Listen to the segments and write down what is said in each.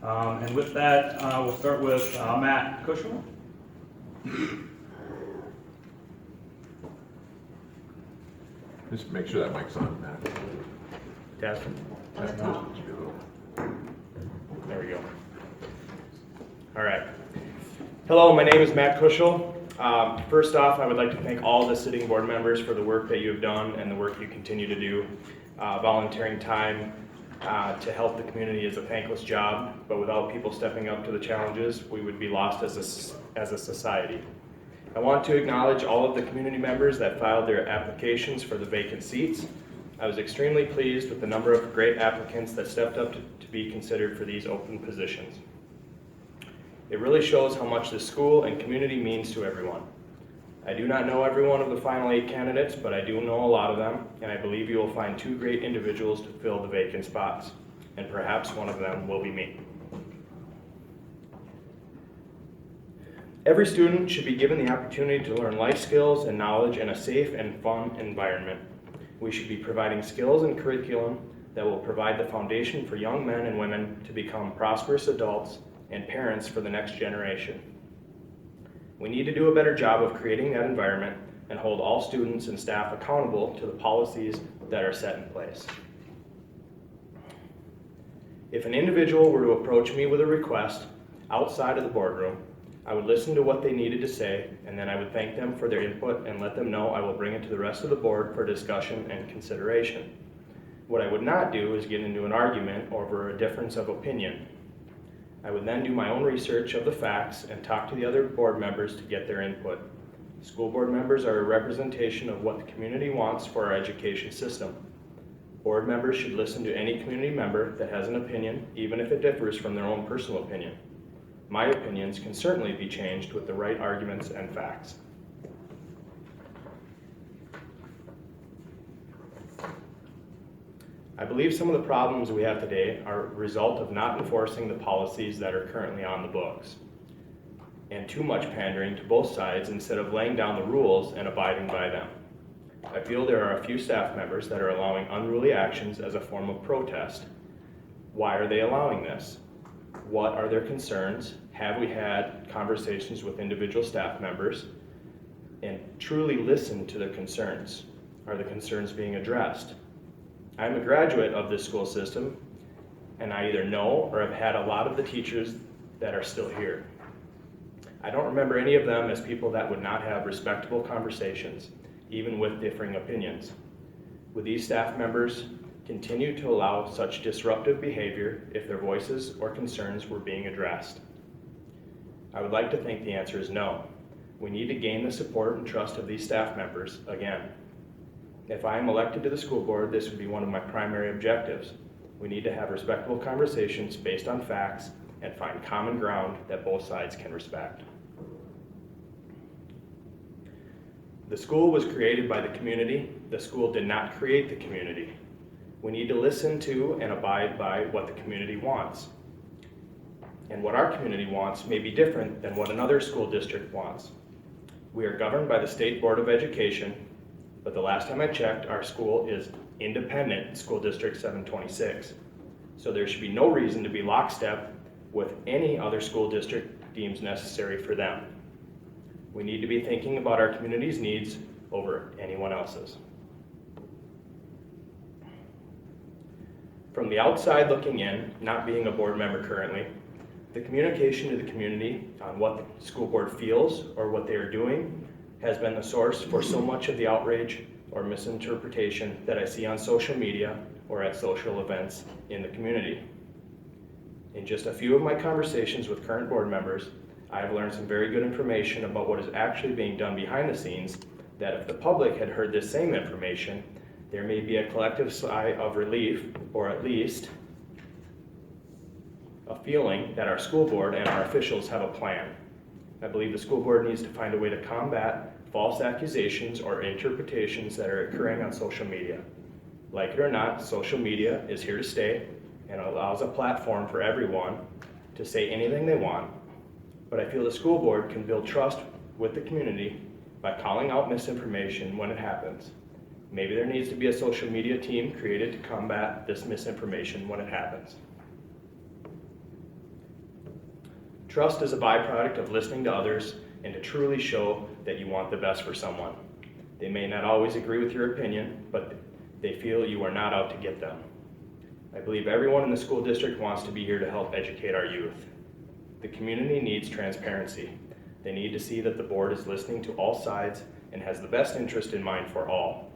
And with that, we'll start with Matt Cushel. Just make sure that mic's on, Matt. Test. At the top. There we go. All right. Hello, my name is Matt Cushel. First off, I would like to thank all the sitting board members for the work that you have done and the work you continue to do. Volunteering time to help the community is a thankless job, but without people stepping up to the challenges, we would be lost as a society. I want to acknowledge all of the community members that filed their applications for the vacant seats. I was extremely pleased with the number of great applicants that stepped up to be considered for these open positions. It really shows how much this school and community means to everyone. I do not know every one of the final 8 candidates, but I do know a lot of them, and I believe you will find 2 great individuals to fill the vacant spots, and perhaps one of them will be me. Every student should be given the opportunity to learn life skills and knowledge in a safe and fun environment. We should be providing skills and curriculum that will provide the foundation for young men and women to become prosperous adults and parents for the next generation. We need to do a better job of creating that environment and hold all students and staff accountable to the policies that are set in place. If an individual were to approach me with a request outside of the boardroom, I would listen to what they needed to say, and then I would thank them for their input and let them know I will bring it to the rest of the board for discussion and consideration. What I would not do is get into an argument over a difference of opinion. I would then do my own research of the facts and talk to the other board members to get their input. School board members are a representation of what the community wants for our education system. Board members should listen to any community member that has an opinion, even if it differs from their own personal opinion. My opinions can certainly be changed with the right arguments and facts. I believe some of the problems we have today are a result of not enforcing the policies that are currently on the books, and too much pandering to both sides instead of laying down the rules and abiding by them. I feel there are a few staff members that are allowing unruly actions as a form of protest. Why are they allowing this? What are their concerns? Have we had conversations with individual staff members and truly listened to their concerns? Are the concerns being addressed? I'm a graduate of this school system, and I either know or have had a lot of the teachers that are still here. I don't remember any of them as people that would not have respectable conversations, even with differing opinions. Would these staff members continue to allow such disruptive behavior if their voices or concerns were being addressed? I would like to think the answer is no. We need to gain the support and trust of these staff members again. If I am elected to the school board, this would be one of my primary objectives. We need to have respectable conversations based on facts and find common ground that both sides can respect. The school was created by the community. The school did not create the community. We need to listen to and abide by what the community wants. And what our community wants may be different than what another school district wants. We are governed by the State Board of Education, but the last time I checked, our school is independent, School District 726. So there should be no reason to be lockstep with any other school district deems necessary for them. We need to be thinking about our community's needs over anyone else's. From the outside looking in, not being a board member currently, the communication to the community on what the school board feels or what they are doing has been the source for so much of the outrage or misinterpretation that I see on social media or at social events in the community. In just a few of my conversations with current board members, I have learned some very good information about what is actually being done behind the scenes that if the public had heard this same information, there may be a collective sigh of relief, or at least a feeling that our school board and our officials have a plan. I believe the school board needs to find a way to combat false accusations or interpretations that are occurring on social media. Like it or not, social media is here to stay and allows a platform for everyone to say anything they want. But I feel the school board can build trust with the community by calling out misinformation when it happens. Maybe there needs to be a social media team created to combat this misinformation when it happens. Trust is a byproduct of listening to others and to truly show that you want the best for someone. They may not always agree with your opinion, but they feel you are not out to get them. I believe everyone in the school district wants to be here to help educate our youth. The community needs transparency. They need to see that the board is listening to all sides and has the best interest in mind for all.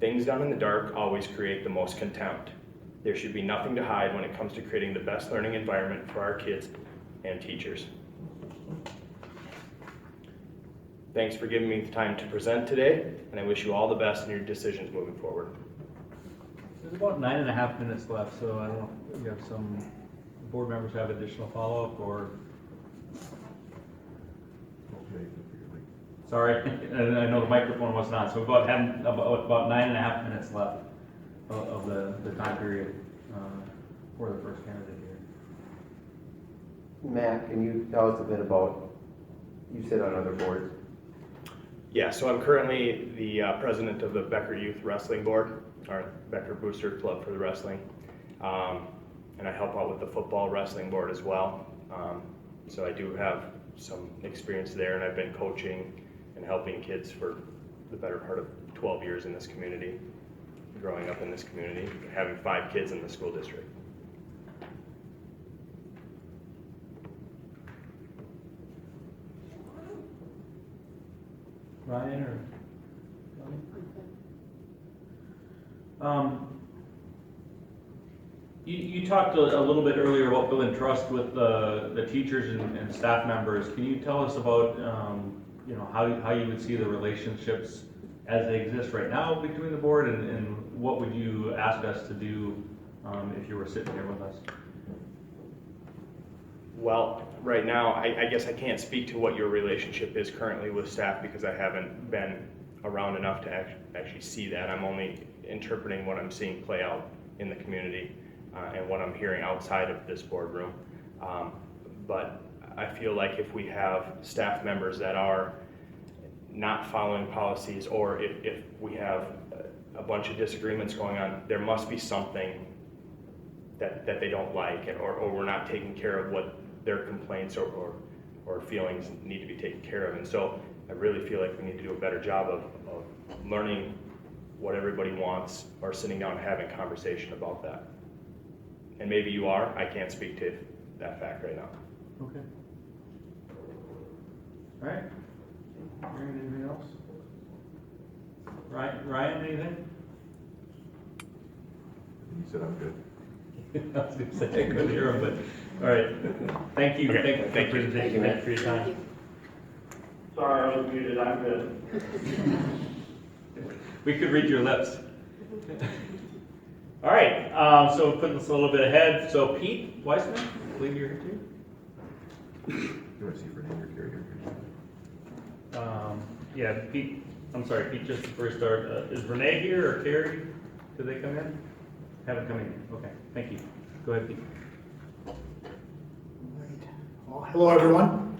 Things done in the dark always create the most contempt. There should be nothing to hide when it comes to creating the best learning environment for our kids and teachers. Thanks for giving me the time to present today, and I wish you all the best in your decisions moving forward. There's about 9.5 minutes left, so I don't know if you have some board members have additional follow-up or, sorry, and I know the microphone wasn't on, so we've about 9.5 minutes left of the time period for the first candidate here. Matt, can you tell us a bit about, you sit on other boards? Yeah, so I'm currently the president of the Becker Youth Wrestling Board, our Becker Booster Club for the wrestling. And I help out with the football wrestling board as well. So I do have some experience there, and I've been coaching and helping kids for the better part of 12 years in this community, growing up in this community, having 5 kids in the school district. Ryan or you talked a little bit earlier about building trust with the teachers and staff members. Can you tell us about how you would see the relationships as they exist right now between the board, and what would you ask us to do if you were sitting here with us? Well, right now, I guess I can't speak to what your relationship is currently with staff because I haven't been around enough to actually see that. I'm only interpreting what I'm seeing play out in the community and what I'm hearing outside of this boardroom. But I feel like if we have staff members that are not following policies, or if we have a bunch of disagreements going on, there must be something that they don't like, or we're not taking care of what their complaints or feelings need to be taken care of. And so I really feel like we need to do a better job of learning what everybody wants, or sitting down and having a conversation about that. And maybe you are, I can't speak to that fact right now. Okay. All right. Anything else? Ryan, anything? You said I'm good. I was going to say I couldn't hear him, but all right. Thank you. Okay, Thank you for the presentation. Thank you for your time. Sorry, I was muted. I'm good. We could read your lips. All right. So putting us a little bit ahead. So Pete Weissman, I believe you're here too. You want to see for name or carrier? Yeah, Pete. I'm sorry, Pete. Just before we start, is Renee here or Carrie? Did they come in? Haven't come in. Okay. Thank you. Go ahead, Pete. Well, hello, everyone.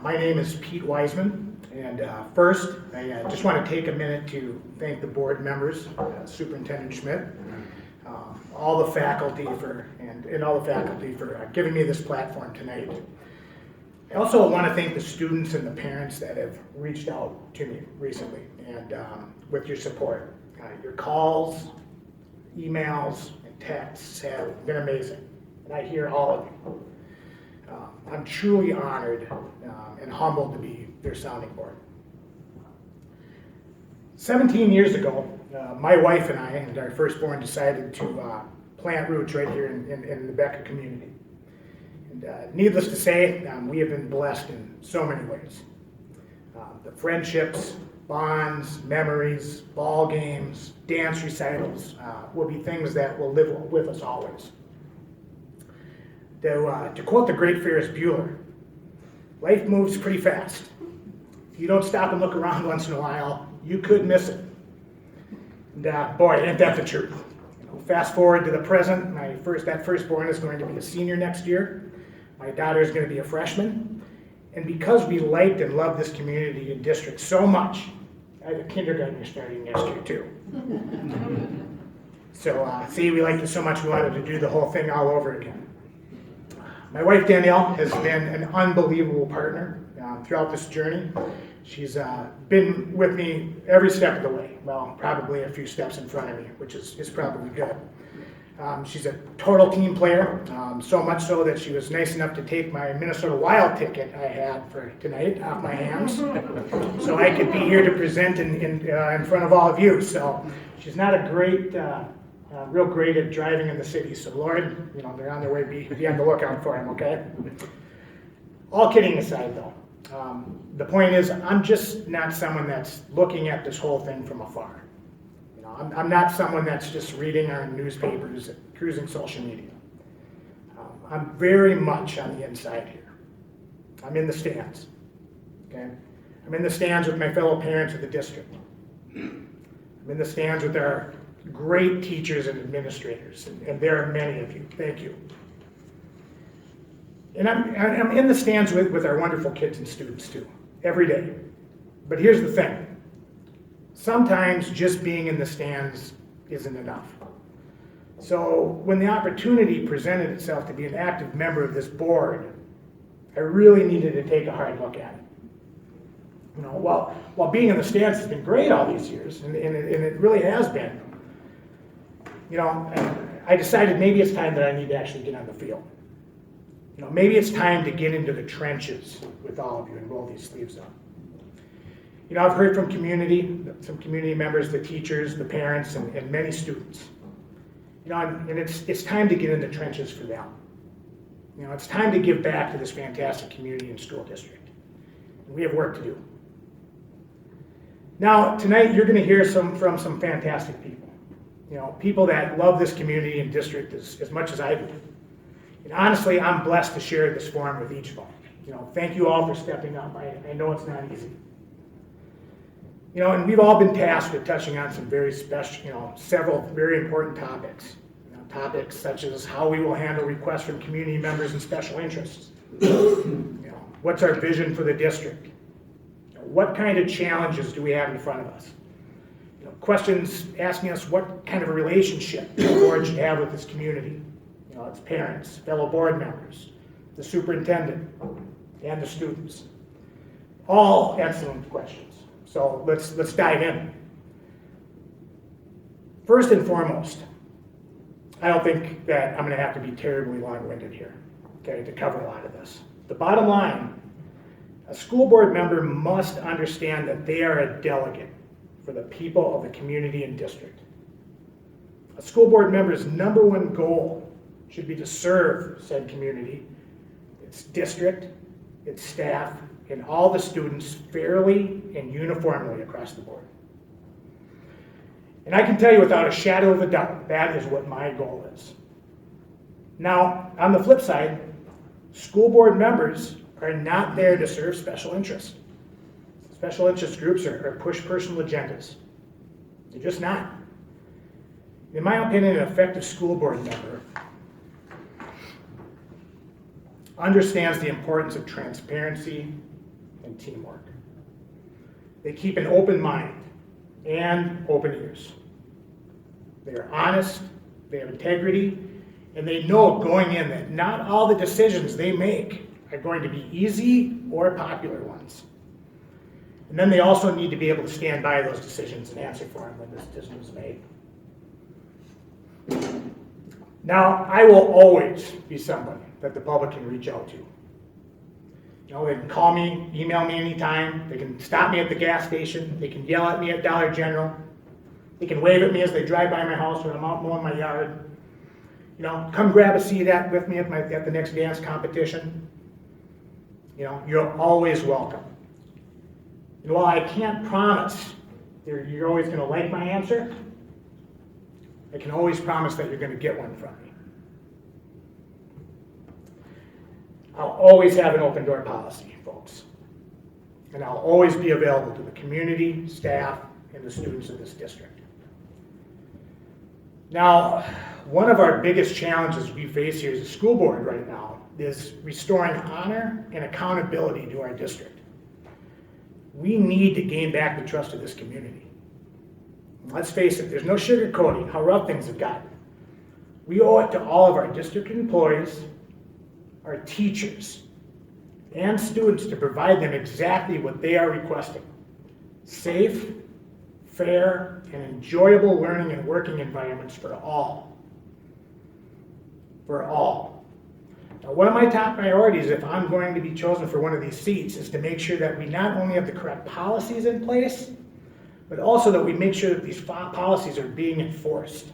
My name is Pete Weissman, and first, I just want to take a minute to thank the board members, Superintendent Schmidt, all the faculty and all the faculty for giving me this platform tonight. I also want to thank the students and the parents that have reached out to me recently, and with your support. Your calls, emails, and texts have been amazing, and I hear all of you. I'm truly honored and humbled to be their sounding board. 17 years ago, my wife and I and our firstborn decided to plant roots right here in the Becker community. And needless to say, we have been blessed in so many ways. The friendships, bonds, memories, ball games, dance recitals will be things that will live with us always. To quote the great Ferris Bueller, life moves pretty fast. If you don't stop and look around once in a while, you could miss it. And boy, ain't that the truth. Fast forward to the present, that firstborn is going to be a senior next year. My daughter is going to be a freshman. And because we liked and loved this community and district so much, I have a kindergartner starting next year too. So see, we liked it so much we wanted to do the whole thing all over again. My wife Danielle has been an unbelievable partner throughout this journey. She's been with me every step of the way. Well, probably a few steps in front of me, which is probably good. She's a total team player, so much so that she was nice enough to take my Minnesota Wild ticket I had for tonight off my hands, so I could be here to present in front of all of you. So she's not a great, real great at driving in the city. So Lord, they're on their way. Be on the lookout for him. Okay. All kidding aside, though, the point is I'm just not someone that's looking at this whole thing from afar. I'm not someone that's just reading our newspapers and cruising social media. I'm very much on the inside here. I'm in the stands, okay? I'm in the stands with my fellow parents of the district. I'm in the stands with our great teachers and administrators, and there are many of you. Thank you. And I'm in the stands with our wonderful kids and students too, every day. But here's the thing. Sometimes just being in the stands isn't enough. So when the opportunity presented itself to be an active member of this board, I really needed to take a hard look at it. While being in the stands has been great all these years, and it really has been, I decided maybe it's time that I need to actually get on the field. Maybe it's time to get into the trenches with all of you and roll these sleeves up. I've heard from some community members, the teachers, the parents, and many students. And it's time to get in the trenches for them. It's time to give back to this fantastic community and school district. And we have work to do. Now, tonight you're going to hear from some fantastic people. People that love this community and district as much as I do. And honestly, I'm blessed to share this forum with each of them. Thank you all for stepping up. I know it's not easy. And we've all been tasked with touching on some very special, several very important topics. Topics such as how we will handle requests from community members and special interests. What's our vision for the district? What kind of challenges do we have in front of us? Questions asking us what kind of a relationship the board should have with this community. Its parents, fellow board members, the superintendent, and the students. All excellent questions. So let's dive in. First and foremost, I don't think that I'm going to have to be terribly long-winded here, okay, to cover a lot of this. The bottom line, a school board member must understand that they are a delegate for the people of the community and district. A school board member's number one goal should be to serve said community, its district, its staff, and all the students fairly and uniformly across the board. And I can tell you without a shadow of a doubt, that is what my goal is. Now, on the flip side, school board members are not there to serve special interests. Special interest groups are push personal agendas. They're just not. In my opinion, an effective school board member understands the importance of transparency and teamwork. They keep an open mind and open ears. They are honest, they have integrity, and they know going in that not all the decisions they make are going to be easy or popular ones. And then they also need to be able to stand by those decisions and answer for them when the decision is made. Now, I will always be somebody that the public can reach out to. They can call me, email me anytime. They can stop me at the gas station. They can yell at me at Dollar General. They can wave at me as they drive by my house when I'm out mowing my yard. Come grab a seat with me at the next dance competition. You're always welcome. And while I can't promise you're always going to like my answer, I can always promise that you're going to get one from me. I'll always have an open door policy, folks. And I'll always be available to the community, staff, and the students of this district. Now, one of our biggest challenges we face here as a school board right now is restoring honor and accountability to our district. We need to gain back the trust of this community. Let's face it, there's no sugarcoating how rough things have gotten. We owe it to all of our district employees, our teachers and students to provide them exactly what they are requesting: safe, fair, and enjoyable learning and working environments for all. For all. Now, one of my top priorities, if I'm going to be chosen for one of these seats, is to make sure that we not only have the correct policies in place, but also that we make sure that these policies are being enforced.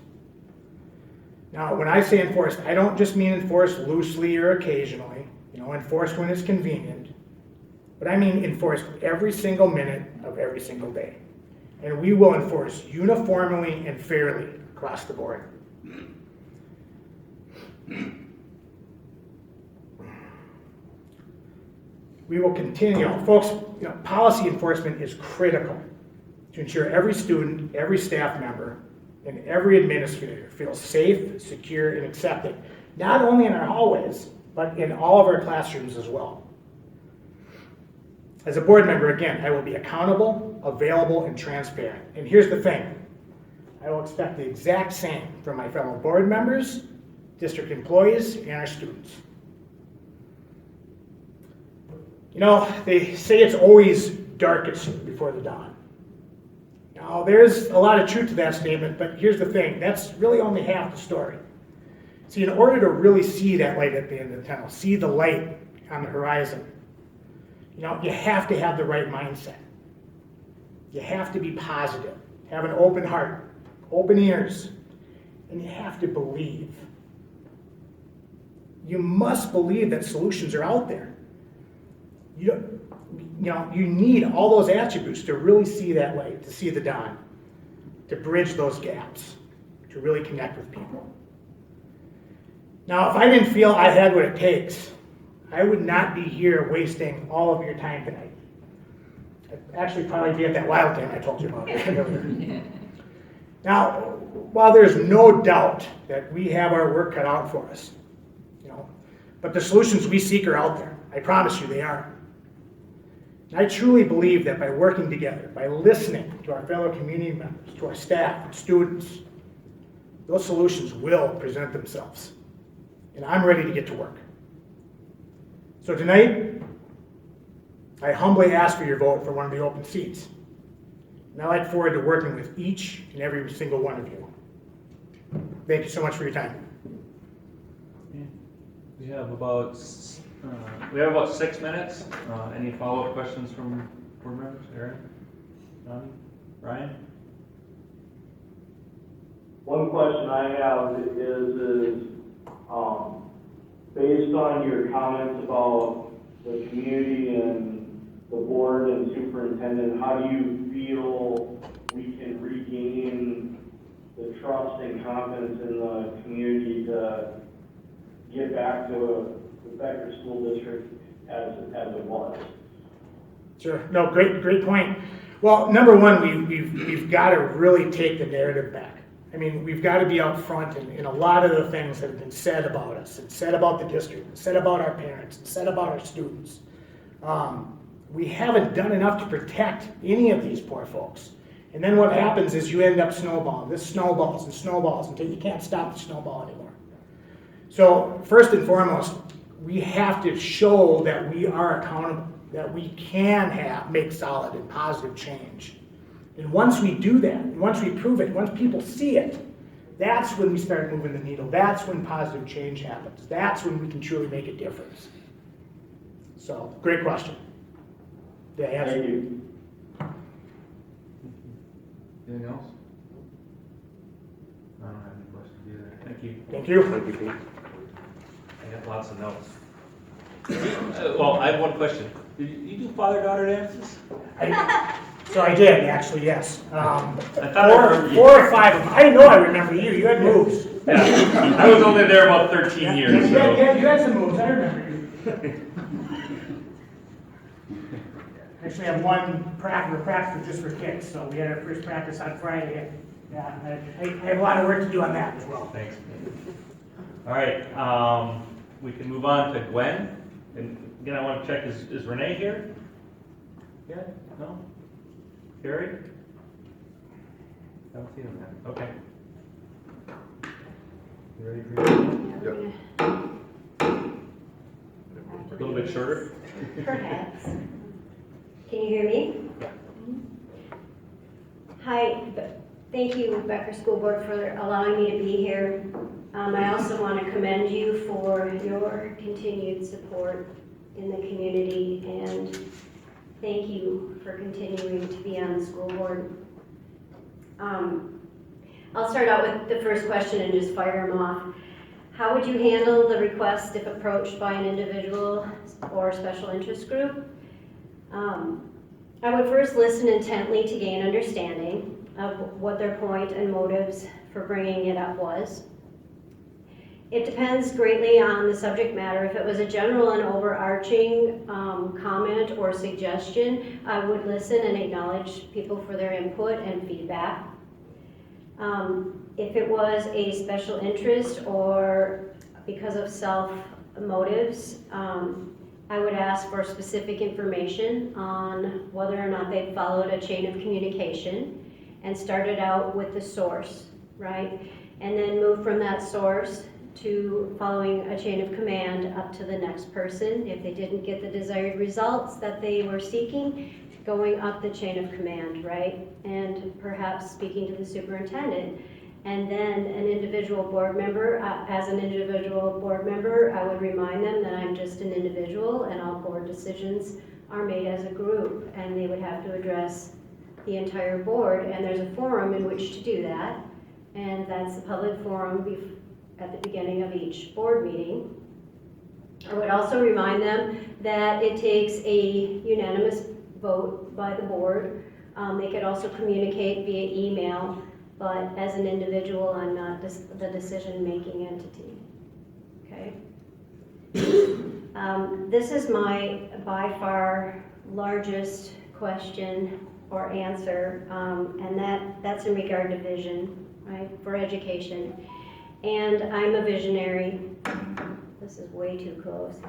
Now, when I say enforced, I don't just mean enforced loosely or occasionally, enforced when it's convenient, but I mean enforced every single minute of every single day. And we will enforce uniformly and fairly across the board. We will continue, folks, policy enforcement is critical to ensure every student, every staff member, and every administrator feels safe, secure, and accepted, not only in our hallways, but in all of our classrooms as well. As a board member, again, I will be accountable, available, and transparent. And here's the thing, I will expect the exact same from my fellow board members, district employees, and our students. They say it's always darkest before the dawn. Now, there's a lot of truth to that statement, but here's the thing, that's really only half the story. See, in order to really see that light at the end of the tunnel, see the light on the horizon, you have to have the right mindset. You have to be positive, have an open heart, open ears, and you have to believe. You must believe that solutions are out there. You need all those attributes to really see that light, to see the dawn, to bridge those gaps, to really connect with people. Now, if I didn't feel I had what it takes, I would not be here wasting all of your time tonight. I'd actually probably be at that wild game I told you about earlier. Now, while there's no doubt that we have our work cut out for us, but the solutions we seek are out there. I promise you they are. And I truly believe that by working together, by listening to our fellow community members, to our staff and students, those solutions will present themselves. And I'm ready to get to work. So tonight, I humbly ask for your vote for one of the open seats. And I look forward to working with each and every single one of you. Thank you so much for your time. We have about 6 minutes. Any follow-up questions from board members? Aaron? Donnie? Ryan? One question I have is based on your comments about the community and the board and superintendent, how do you feel we can regain the trust and confidence in the community to get back to the Becker School District as it was? Sure. No, great point. Well, number one, we've got to really take the narrative back. I mean, we've got to be out front in a lot of the things that have been said about us, and said about the district, and said about our parents, and said about our students. We haven't done enough to protect any of these poor folks. And then what happens is you end up snowballing. This snowballs and snowballs until you can't stop the snowball anymore. So first and foremost, we have to show that we are accountable, that we can make solid and positive change. And once we do that, and once we prove it, once people see it, that's when we start moving the needle. That's when positive change happens. That's when we can truly make a difference. So, great question. Did I answer? Thank you. Anything else? I don't have any questions either. Thank you. Thank you. Thank you, Pete. I got lots of notes. Well, I have one question. Did you do father-daughter dances? So I did, actually, yes. I thought I remembered you. 4 or 5 of them. I know I remember you. You had moves. Yeah, I was only there about 13 years, Yeah, so. you had some moves. I remember you. Actually, I have one practice just for kicks, so we had our first practice on Friday. Yeah, I have a lot of work to do on that as well. Thanks. All right, we can move on to Gwen. And again, I want to check, is Renee here? Yeah, no? Carrie? Haven't seen him yet. Okay. You ready for your? Yep. bit shorter? Perhaps. Can you hear me? Hi, thank you, Becker School Board, for allowing me to be here. I also want to commend you for your continued support in the community, and thank you for continuing to be on the school board. I'll start out with the first question and just fire them off. How would you handle the request if approached by an individual or special interest group? I would first listen intently to gain understanding of what their point and motives for bringing it up was. It depends greatly on the subject matter. If it was a general and overarching comment or suggestion, I would listen and acknowledge people for their input and feedback. If it was a special interest or because of self motives, I would ask for specific information on whether or not they followed a chain of communication and started out with the source, right? And then move from that source to following a chain of command up to the next person. If they didn't get the desired results that they were seeking, going up the chain of command, right? And perhaps speaking to the superintendent. And then an individual board member, as an individual board member, I would remind them that I'm just an individual and all board decisions are made as a group, and they would have to address the entire board, and there's a forum in which to do that, and that's the public forum at the beginning of each board meeting. I would also remind them that it takes a unanimous vote by the board. They could also communicate via email, but as an individual, I'm not the decision-making entity, okay? This is my, by far, largest question or answer, and that's in regard to vision, right, for education. And I'm a visionary. This is way too close.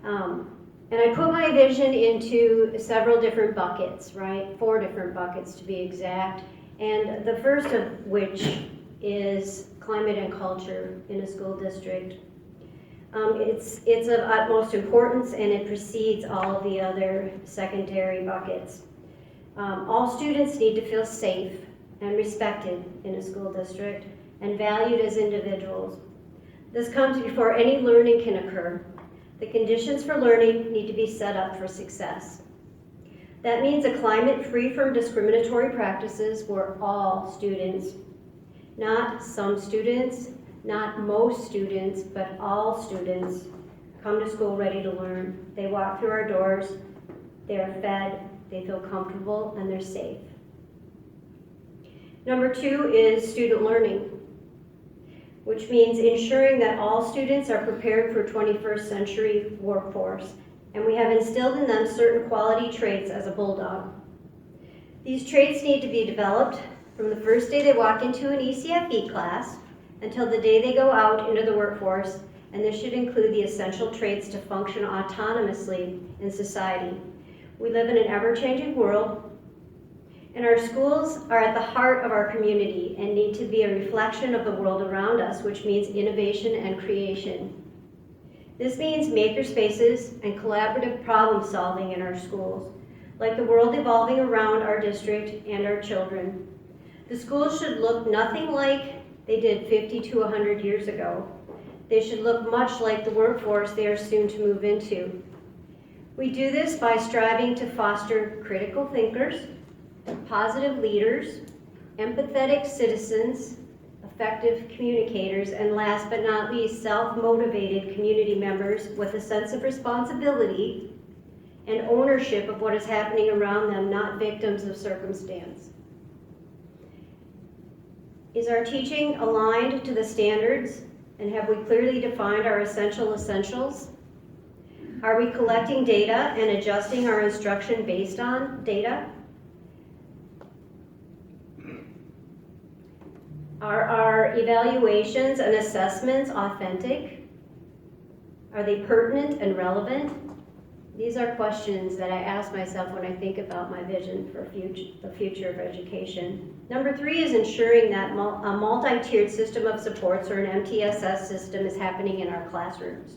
And I put my vision into several different buckets, right? 4 different buckets to be exact. And the first of which is climate and culture in a school district. It's of utmost importance, and it precedes all of the other secondary buckets. All students need to feel safe and respected in a school district and valued as individuals. This comes before any learning can occur. The conditions for learning need to be set up for success. That means a climate free from discriminatory practices where all students, not some students, not most students, but all students, come to school ready to learn. They walk through our doors, they are fed, they feel comfortable, and they're safe. Number 2 is student learning, which means ensuring that all students are prepared for 21st century workforce, and we have instilled in them certain quality traits as a bulldog. These traits need to be developed from the first day they walk into an ECFE class until the day they go out into the workforce, and this should include the essential traits to function autonomously in society. We live in an ever-changing world, and our schools are at the heart of our community and need to be a reflection of the world around us, which means innovation and creation. This means maker spaces and collaborative problem solving in our schools, like the world evolving around our district and our children. The schools should look nothing like they did 50 to 100 years ago. They should look much like the workforce they are soon to move into. We do this by striving to foster critical thinkers, positive leaders, empathetic citizens, effective communicators, and last but not least, self-motivated community members with a sense of responsibility and ownership of what is happening around them, not victims of circumstance. Is our teaching aligned to the standards, and have we clearly defined our essentials? Are we collecting data and adjusting our instruction based on data? Are our evaluations and assessments authentic? Are they pertinent and relevant? These are questions that I ask myself when I think about my vision for the future of education. Number 3 is ensuring that a multi-tiered system of supports, or an MTSS system, is happening in our classrooms.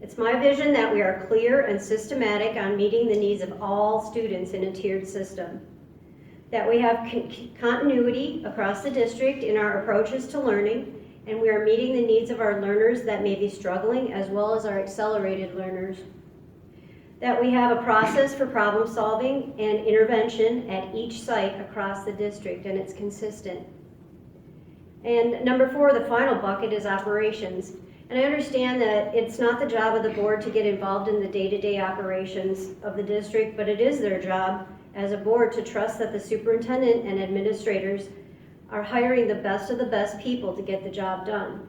It's my vision that we are clear and systematic on meeting the needs of all students in a tiered system, that we have continuity across the district in our approaches to learning, and we are meeting the needs of our learners that may be struggling as well as our accelerated learners, that we have a process for problem solving and intervention at each site across the district, and it's consistent. And number 4, the final bucket, is operations. And I understand that it's not the job of the board to get involved in the day-to-day operations of the district, but it is their job as a board to trust that the superintendent and administrators are hiring the best of the best people to get the job done.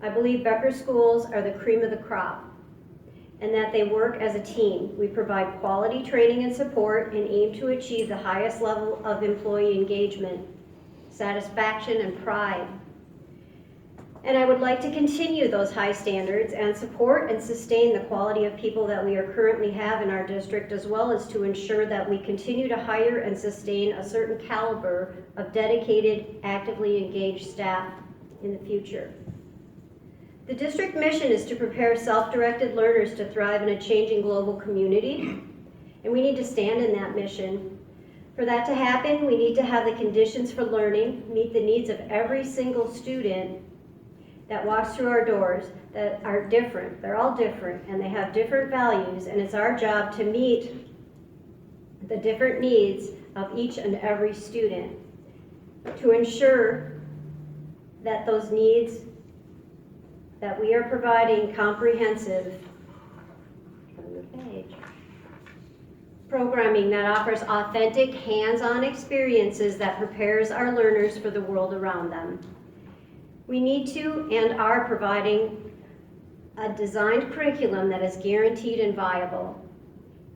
I believe Becker schools are the cream of the crop, and that they work as a team. We provide quality training and support and aim to achieve the highest level of employee engagement, satisfaction, and pride. And I would like to continue those high standards and support and sustain the quality of people that we currently have in our district, as well as to ensure that we continue to hire and sustain a certain caliber of dedicated, actively engaged staff in the future. The district mission is to prepare self-directed learners to thrive in a changing global community, and we need to stand in that mission. For that to happen, we need to have the conditions for learning, meet the needs of every single student that walks through our doors that are different. They're all different, and they have different values, and it's our job to meet the different needs of each and every student to ensure that those needs that we are providing comprehensive programming that offers authentic, hands-on experiences that prepares our learners for the world around them. We need to and are providing a designed curriculum that is guaranteed and viable,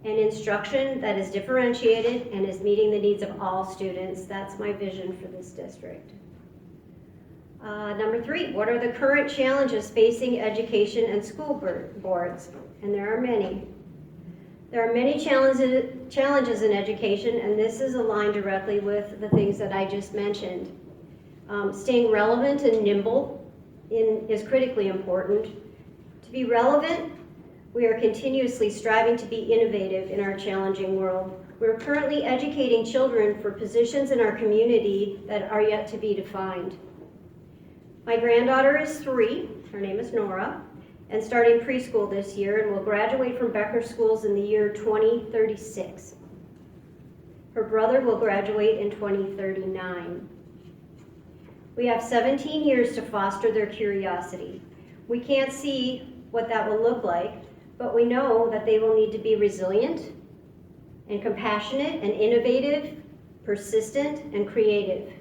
and instruction that is differentiated and is meeting the needs of all students. That's my vision for this district. Number 3, what are the current challenges facing education and school boards? And there are many. There are many challenges in education, and this is aligned directly with the things that I just mentioned. Staying relevant and nimble is critically important. To be relevant, we are continuously striving to be innovative in our challenging world. We're currently educating children for positions in our community that are yet to be defined. My granddaughter is 3, her name is Nora, and starting preschool this year, and will graduate from Becker schools in the year 2036. Her brother will graduate in 2039. We have 17 years to foster their curiosity. We can't see what that will look like, but we know that they will need to be resilient and compassionate and innovative, persistent and creative.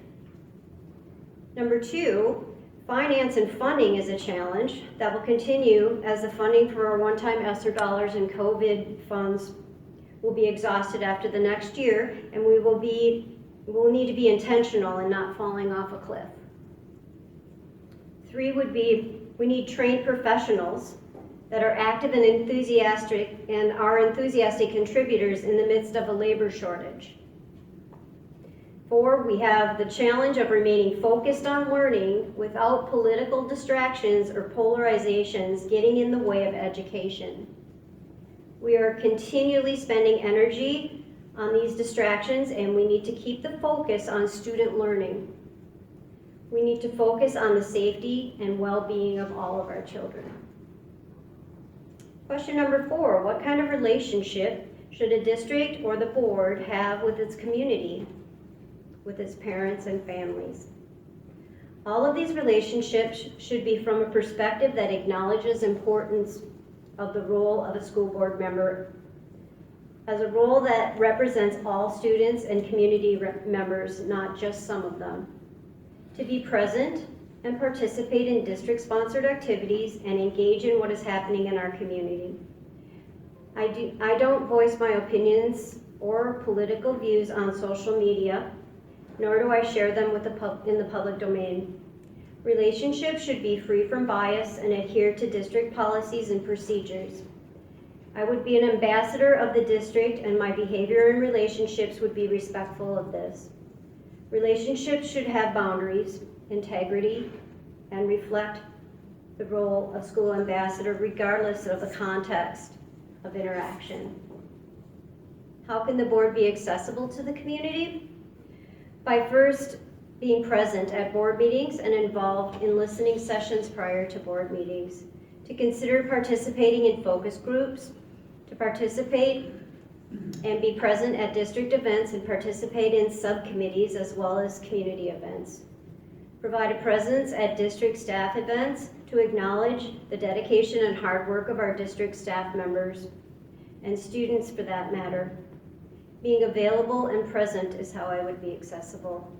Number 2, finance and funding is a challenge that will continue as the funding for our one-time ESSER dollars and COVID funds will be exhausted after the next year, and we will need to be intentional and not falling off a cliff. 3 would be, we need trained professionals that are active and enthusiastic and are enthusiastic contributors in the midst of a labor shortage. 4, we have the challenge of remaining focused on learning without political distractions or polarizations getting in the way of education. We are continually spending energy on these distractions, and we need to keep the focus on student learning. We need to focus on the safety and well-being of all of our children. Question number 4, what kind of relationship should a district or the board have with its community, with its parents and families? All of these relationships should be from a perspective that acknowledges importance of the role of a school board member as a role that represents all students and community members, not just some of them. To be present and participate in district-sponsored activities and engage in what is happening in our community. I don't voice my opinions or political views on social media, nor do I share them in the public domain. Relationships should be free from bias and adhere to district policies and procedures. I would be an ambassador of the district, and my behavior in relationships would be respectful of this. Relationships should have boundaries, integrity, and reflect the role of school ambassador regardless of the context of interaction. How can the board be accessible to the community? By first being present at board meetings and involved in listening sessions prior to board meetings, to consider participating in focus groups, to participate and be present at district events and participate in subcommittees as well as community events. Provide a presence at district staff events to acknowledge the dedication and hard work of our district staff members and students for that matter. Being available and present is how I would be accessible.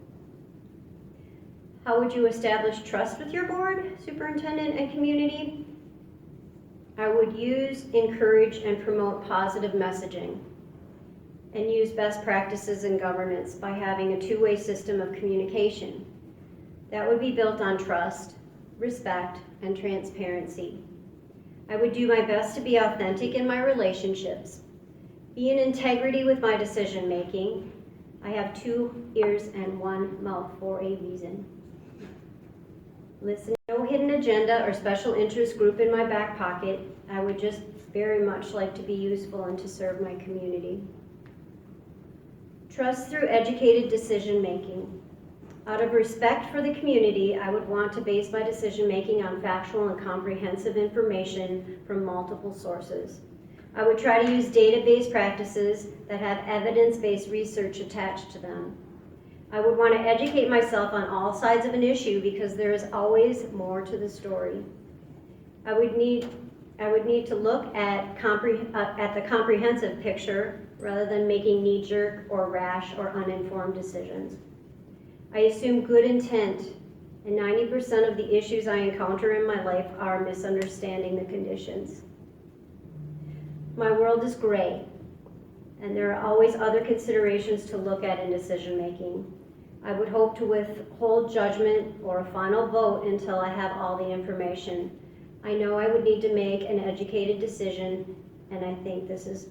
How would you establish trust with your board, superintendent, and community? I would use, encourage, and promote positive messaging and use best practices in governance by having a two-way system of communication. That would be built on trust, respect, and transparency. I would do my best to be authentic in my relationships, be in integrity with my decision-making. I have 2 ears and 1 mouth for a reason. Listen, no hidden agenda or special interest group in my back pocket. I would just very much like to be useful and to serve my community. Trust through educated decision-making. Out of respect for the community, I would want to base my decision-making on factual and comprehensive information from multiple sources. I would try to use database practices that have evidence-based research attached to them. I would want to educate myself on all sides of an issue because there is always more to the story. I would need to look at the comprehensive picture rather than making knee-jerk or rash or uninformed decisions. I assume good intent, and 90% of the issues I encounter in my life are misunderstanding the conditions. My world is gray, and there are always other considerations to look at in decision-making. I would hope to withhold judgment or a final vote until I have all the information. I know I would need to make an educated decision, and I think this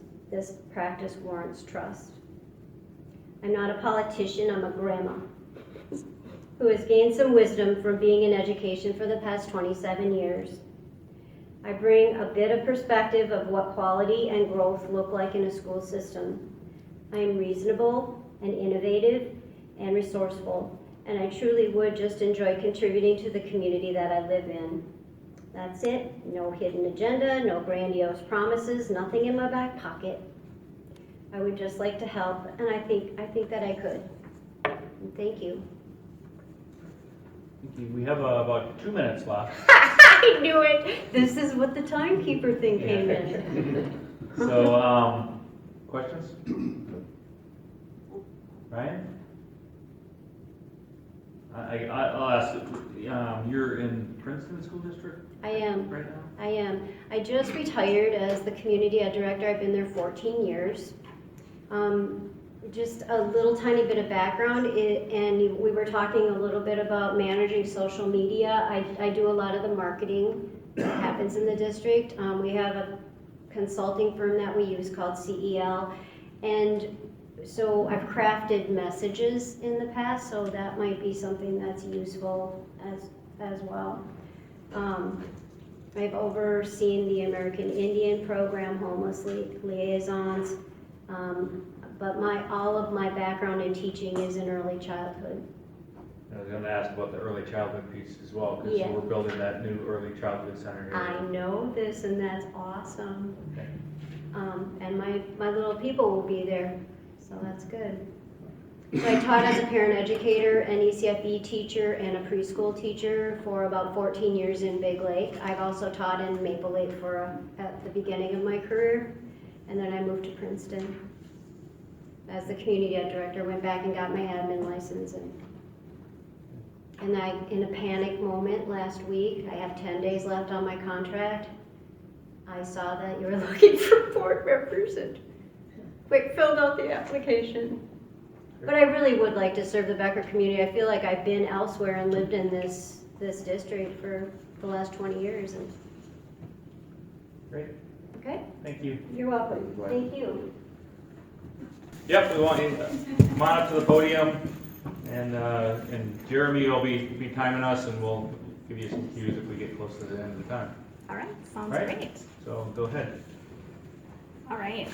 practice warrants trust. I'm not a politician, I'm a grandma who has gained some wisdom from being in education for the past 27 years. I bring a bit of perspective of what quality and growth look like in a school system. I am reasonable and innovative and resourceful, and I truly would just enjoy contributing to the community that I live in. That's it. No hidden agenda, no grandiose promises, nothing in my back pocket. I would just like to help, and I think that I could. And thank you. We have about 2 minutes left. I knew it. This is what the timekeeper thing came in. So, questions? Ryan? I'll ask, you're in Princeton School District I am. right now? I am. I just retired as the community ed director. I've been there 14 years. Just a little tiny bit of background, and we were talking a little bit about managing social media. I do a lot of the marketing that happens in the district. We have a consulting firm that we use called CEL, and so I've crafted messages in the past, so that might be something that's useful as well. I've overseen the American Indian program, homeless liaisons, but all of my background in teaching is in early childhood. I was gonna ask about the early childhood piece as well, because Yeah. we're building that new early childhood center here. I know this, and that's awesome. Okay. And my little people will be there, so that's good. So I taught as a parent educator, an ECFE teacher, and a preschool teacher for about 14 years in Big Lake. I've also taught in Maple Lake at the beginning of my career, and then I moved to Princeton as the community ed director. Went back and got my admin license, and I, in a panic moment last week, I have 10 days left on my contract. I saw that you were looking for board members and quick filled out the application. But I really would like to serve the Becker community. I feel like I've been elsewhere and lived in this district for the last 20 years. And Great, okay, thank you. you're welcome. Thank you. Yep, we want you to come on up to the podium, and Jeremy will be timing us, and we'll give you some cues if we get close to the end of the time. All right, sounds Right. great. So go ahead. All right,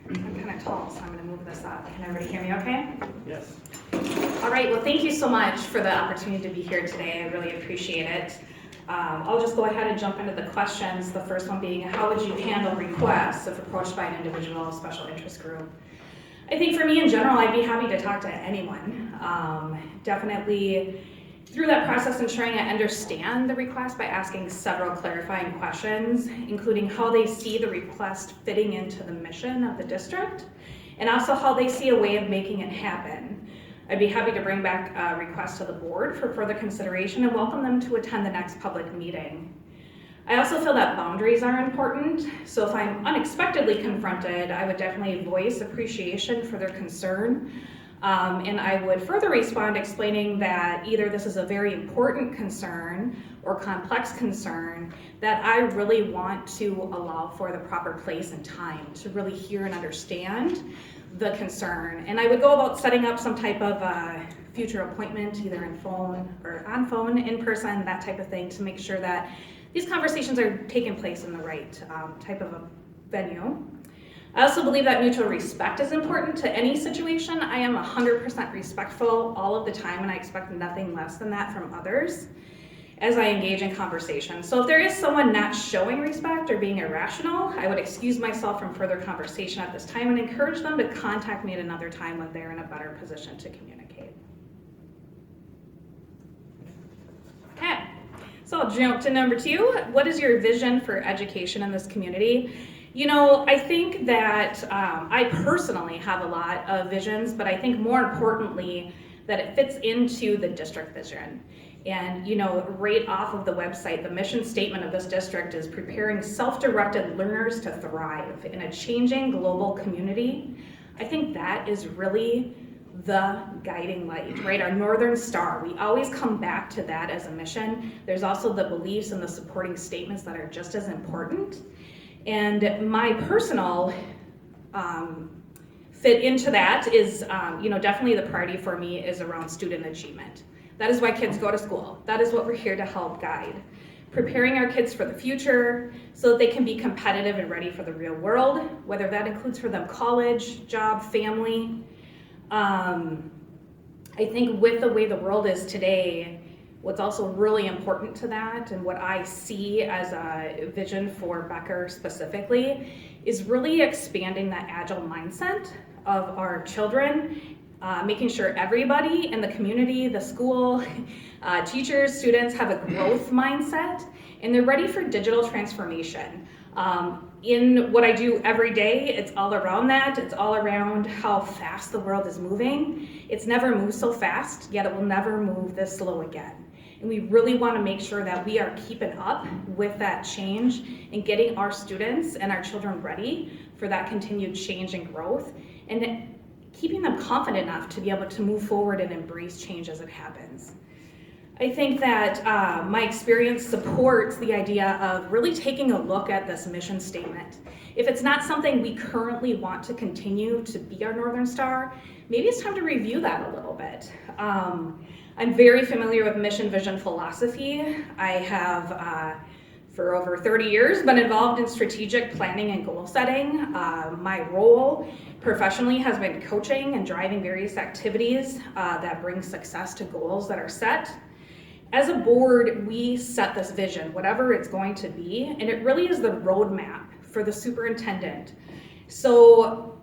I'm kind of tall, so I'm gonna move this up. Can everybody hear me okay? Yes. All right, well, thank you so much for the opportunity to be here today. I really appreciate it. I'll just go ahead and jump into the questions. The first one being, how would you handle requests if approached by an individual special interest group? I think for me in general, I'd be happy to talk to anyone. Definitely through that process, ensuring I understand the request by asking several clarifying questions, including how they see the request fitting into the mission of the district, and also how they see a way of making it happen. I'd be happy to bring back a request to the board for further consideration and welcome them to attend the next public meeting. I also feel that boundaries are important, so if I'm unexpectedly confronted, I would definitely voice appreciation for their concern. And I would further respond explaining that either this is a very important concern or complex concern that I really want to allow for the proper place and time to really hear and understand the concern. And I would go about setting up some type of future appointment, either in phone or on phone, in person, that type of thing, to make sure that these conversations are taking place in the right type of a venue. I also believe that mutual respect is important to any situation. I am 100% respectful all of the time, and I expect nothing less than that from others as I engage in conversation. So if there is someone not showing respect or being irrational, I would excuse myself from further conversation at this time and encourage them to contact me at another time when they're in a better position to communicate. Okay, so I'll jump to number 2. What is your vision for education in this community? You know, I think that I personally have a lot of visions, but I think more importantly that it fits into the district vision. And, you know, right off of the website, the mission statement of this district is preparing self-directed learners to thrive in a changing global community. I think that is really the guiding light, right? Our Northern Star. We always come back to that as a mission. There's also the beliefs and the supporting statements that are just as important. And my personal fit into that is, you know, definitely the priority for me is around student achievement. That is why kids go to school. That is what we're here to help guide. Preparing our kids for the future so that they can be competitive and ready for the real world, whether that includes for them college, job, family. I think with the way the world is today, what's also really important to that, and what I see as a vision for Becker specifically, is really expanding that agile mindset of our children, making sure everybody in the community, the school, teachers, students have a growth mindset, and they're ready for digital transformation. In what I do every day, it's all around that. It's all around how fast the world is moving. It's never moved so fast, yet it will never move this slow again. And we really want to make sure that we are keeping up with that change and getting our students and our children ready for that continued change and growth, and keeping them confident enough to be able to move forward and embrace change as it happens. I think that my experience supports the idea of really taking a look at this mission statement. If it's not something we currently want to continue to be our Northern Star, maybe it's time to review that a little bit. I'm very familiar with mission, vision, philosophy. I have, for over 30 years, been involved in strategic planning and goal setting. My role professionally has been coaching and driving various activities that bring success to goals that are set. As a board, we set this vision, whatever it's going to be, and it really is the roadmap for the superintendent. So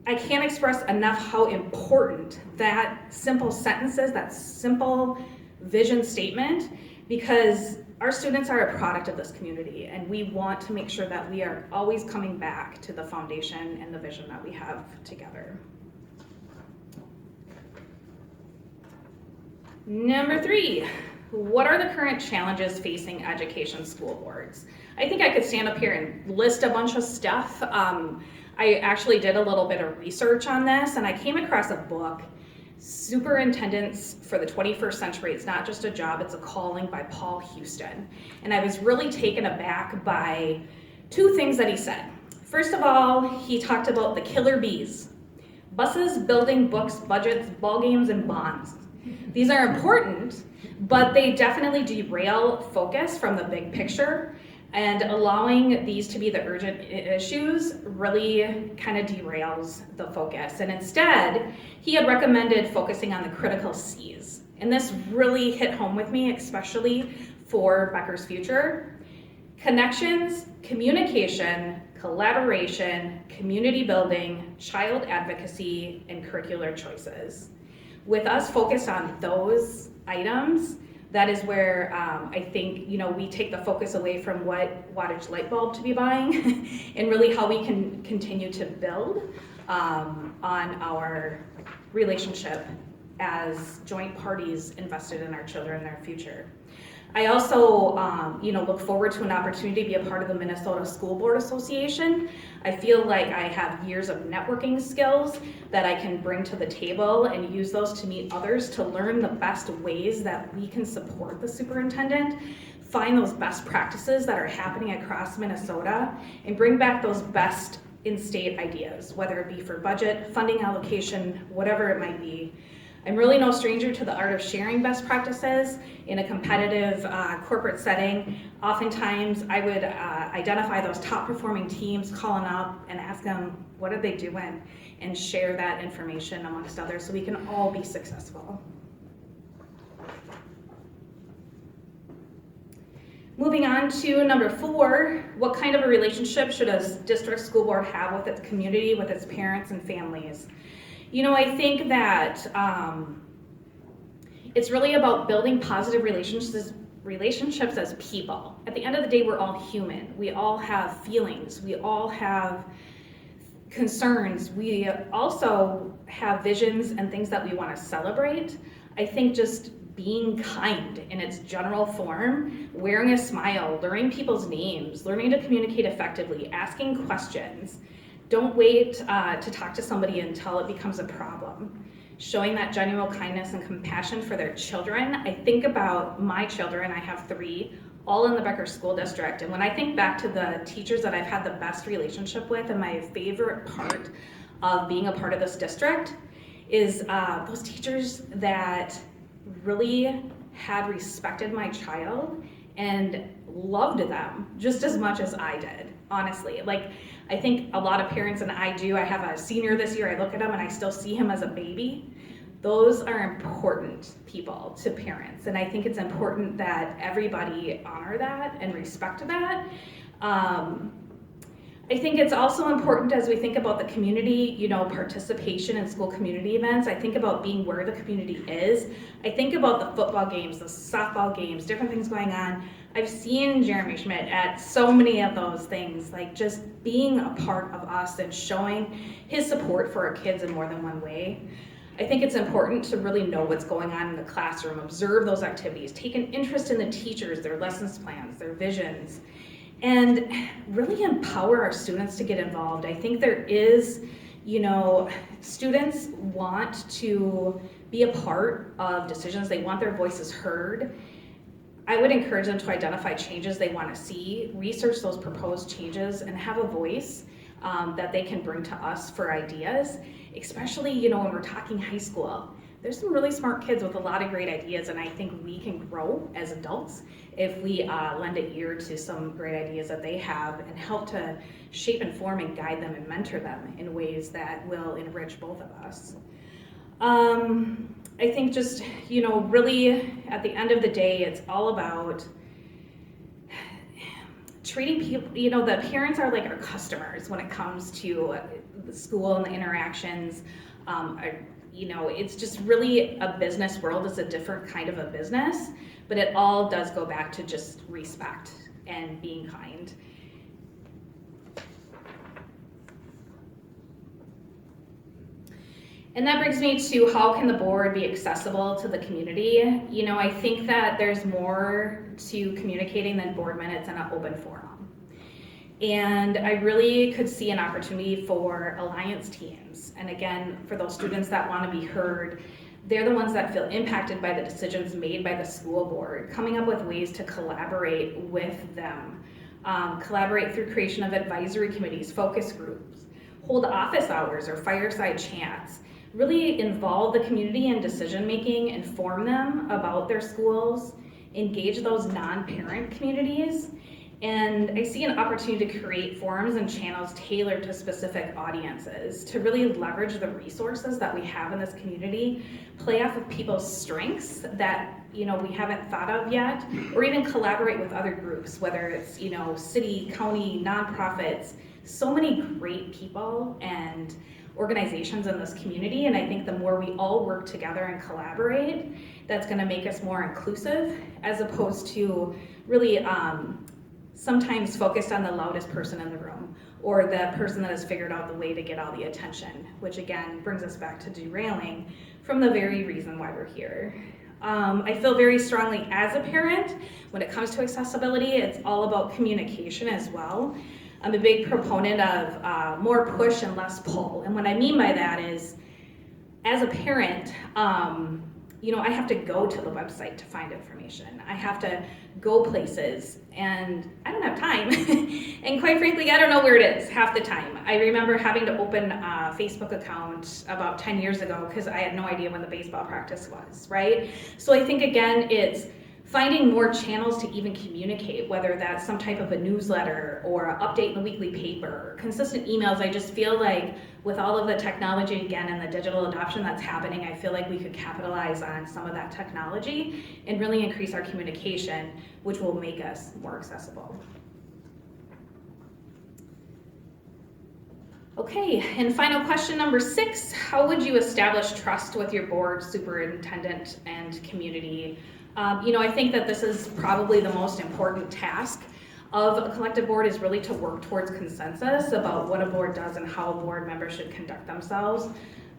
I can't express enough how important that simple sentences, that simple vision statement, because our students are a product of this community, and we want to make sure that we are always coming back to the foundation and the vision that we have together. Number 3, what are the current challenges facing education school boards? I think I could stand up here and list a bunch of stuff. I actually did a little bit of research on this, and I came across a book, Superintendents for the 21st Century. It's not just a job, it's a calling, by Paul Houston. And I was really taken aback by 2 things that he said. First of all, he talked about the killer bees: buses, building, books, budgets, ball games, and bonds. These are important, but they definitely derail focus from the big picture, and allowing these to be the urgent issues really kind of derails the focus. And instead, he had recommended focusing on the critical C's. And this really hit home with me, especially for Becker's future. Connections, communication, collaboration, community building, child advocacy, and curricular choices. With us focused on those items, that is where I think, we take the focus away from what wattage light bulb to be buying and really how we can continue to build on our relationship as joint parties invested in our children and their future. I also, look forward to an opportunity to be a part of the Minnesota School Board Association. I feel like I have years of networking skills that I can bring to the table and use those to meet others to learn the best ways that we can support the superintendent, find those best practices that are happening across Minnesota, and bring back those best in-state ideas, whether it be for budget, funding allocation, whatever it might be. I'm really no stranger to the art of sharing best practices in a competitive corporate setting. Oftentimes, I would identify those top performing teams, call them up and ask them, what are they doing? And share that information amongst others so we can all be successful. Moving on to number 4, what kind of a relationship should a district school board have with its community, with its parents and families? I think that it's really about building positive relationships as people. At the end of the day, we're all human. We all have feelings. We all have concerns. We also have visions and things that we want to celebrate. I think just being kind in its general form, wearing a smile, learning people's names, learning to communicate effectively, asking questions. Don't wait to talk to somebody until it becomes a problem. Showing that genuine kindness and compassion for their children. I think about my children, I have 3, all in the Becker School District. And when I think back to the teachers that I've had the best relationship with, and my favorite part of being a part of this district is those teachers that really had respected my child and loved them just as much as I did, honestly. I think a lot of parents, and I do, I have a senior this year, I look at him and I still see him as a baby. Those are important people to parents, and I think it's important that everybody honor that and respect that. I think it's also important as we think about the community, participation in school community events. I think about being where the community is. I think about the football games, the softball games, different things going on. I've seen Jeremy Schmidt at so many of those things, just being a part of us and showing his support for our kids in more than one way. I think it's important to really know what's going on in the classroom, observe those activities, take an interest in the teachers, their lessons plans, their visions, and really empower our students to get involved. I think there is, students want to be a part of decisions. They want their voices heard. I would encourage them to identify changes they want to see, research those proposed changes, and have a voice that they can bring to us for ideas, especially, when we're talking high school. There's some really smart kids with a lot of great ideas, and I think we can grow as adults if we lend an ear to some great ideas that they have and help to shape and form and guide them and mentor them in ways that will enrich both of us. I think just, really at the end of the day, it's all about treating people, the parents are like our customers when it comes to the school and the interactions. It's just really a business world. It's a different kind of a business, but it all does go back to just respect and being kind. And that brings me to how can the board be accessible to the community? I think that there's more to communicating than board minutes in an open forum. And I really could see an opportunity for alliance teams. And again, for those students that want to be heard, they're the ones that feel impacted by the decisions made by the school board, coming up with ways to collaborate with them, collaborate through creation of advisory committees, focus groups, hold office hours or fireside chats, really involve the community in decision making, inform them about their schools, engage those non-parent communities. And I see an opportunity to create forums and channels tailored to specific audiences, to really leverage the resources that we have in this community, play off of people's strengths that we haven't thought of yet, or even collaborate with other groups, whether it's city, county, nonprofits, so many great people and organizations in this community. And I think the more we all work together and collaborate, that's going to make us more inclusive, as opposed to really sometimes focused on the loudest person in the room, or the person that has figured out the way to get all the attention, which again brings us back to derailing from the very reason why we're here. I feel very strongly as a parent, when it comes to accessibility, it's all about communication as well. I'm a big proponent of more push and less pull. And what I mean by that is, as a parent, I have to go to the website to find information. I have to go places, and I don't have time. And quite frankly, I don't know where it is half the time. I remember having to open a Facebook account about 10 years ago because I had no idea when the baseball practice was, right? So I think, again, it's finding more channels to even communicate, whether that's some type of a newsletter or an update in the weekly paper, consistent emails. I just feel like with all of the technology, again, and the digital adoption that's happening, I feel like we could capitalize on some of that technology and really increase our communication, which will make us more accessible. Okay, and final question number 6, how would you establish trust with your board, superintendent, and community? I think that this is probably the most important task of a collective board, is really to work towards consensus about what a board does and how a board member should conduct themselves.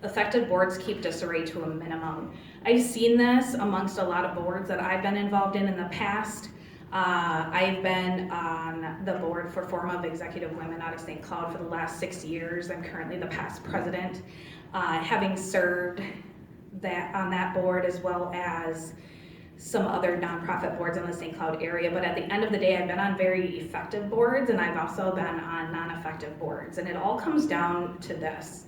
Effective boards keep disarray to a minimum. I've seen this amongst a lot of boards that I've been involved in the past. I've been on the board for Forum of Executive Women out of St. Cloud for the last 6 years. I'm currently the past president, having served on that board, as well as some other nonprofit boards in the St. Cloud area. But at the end of the day, I've been on very effective boards, and I've also been on non-effective boards. And it all comes down to this: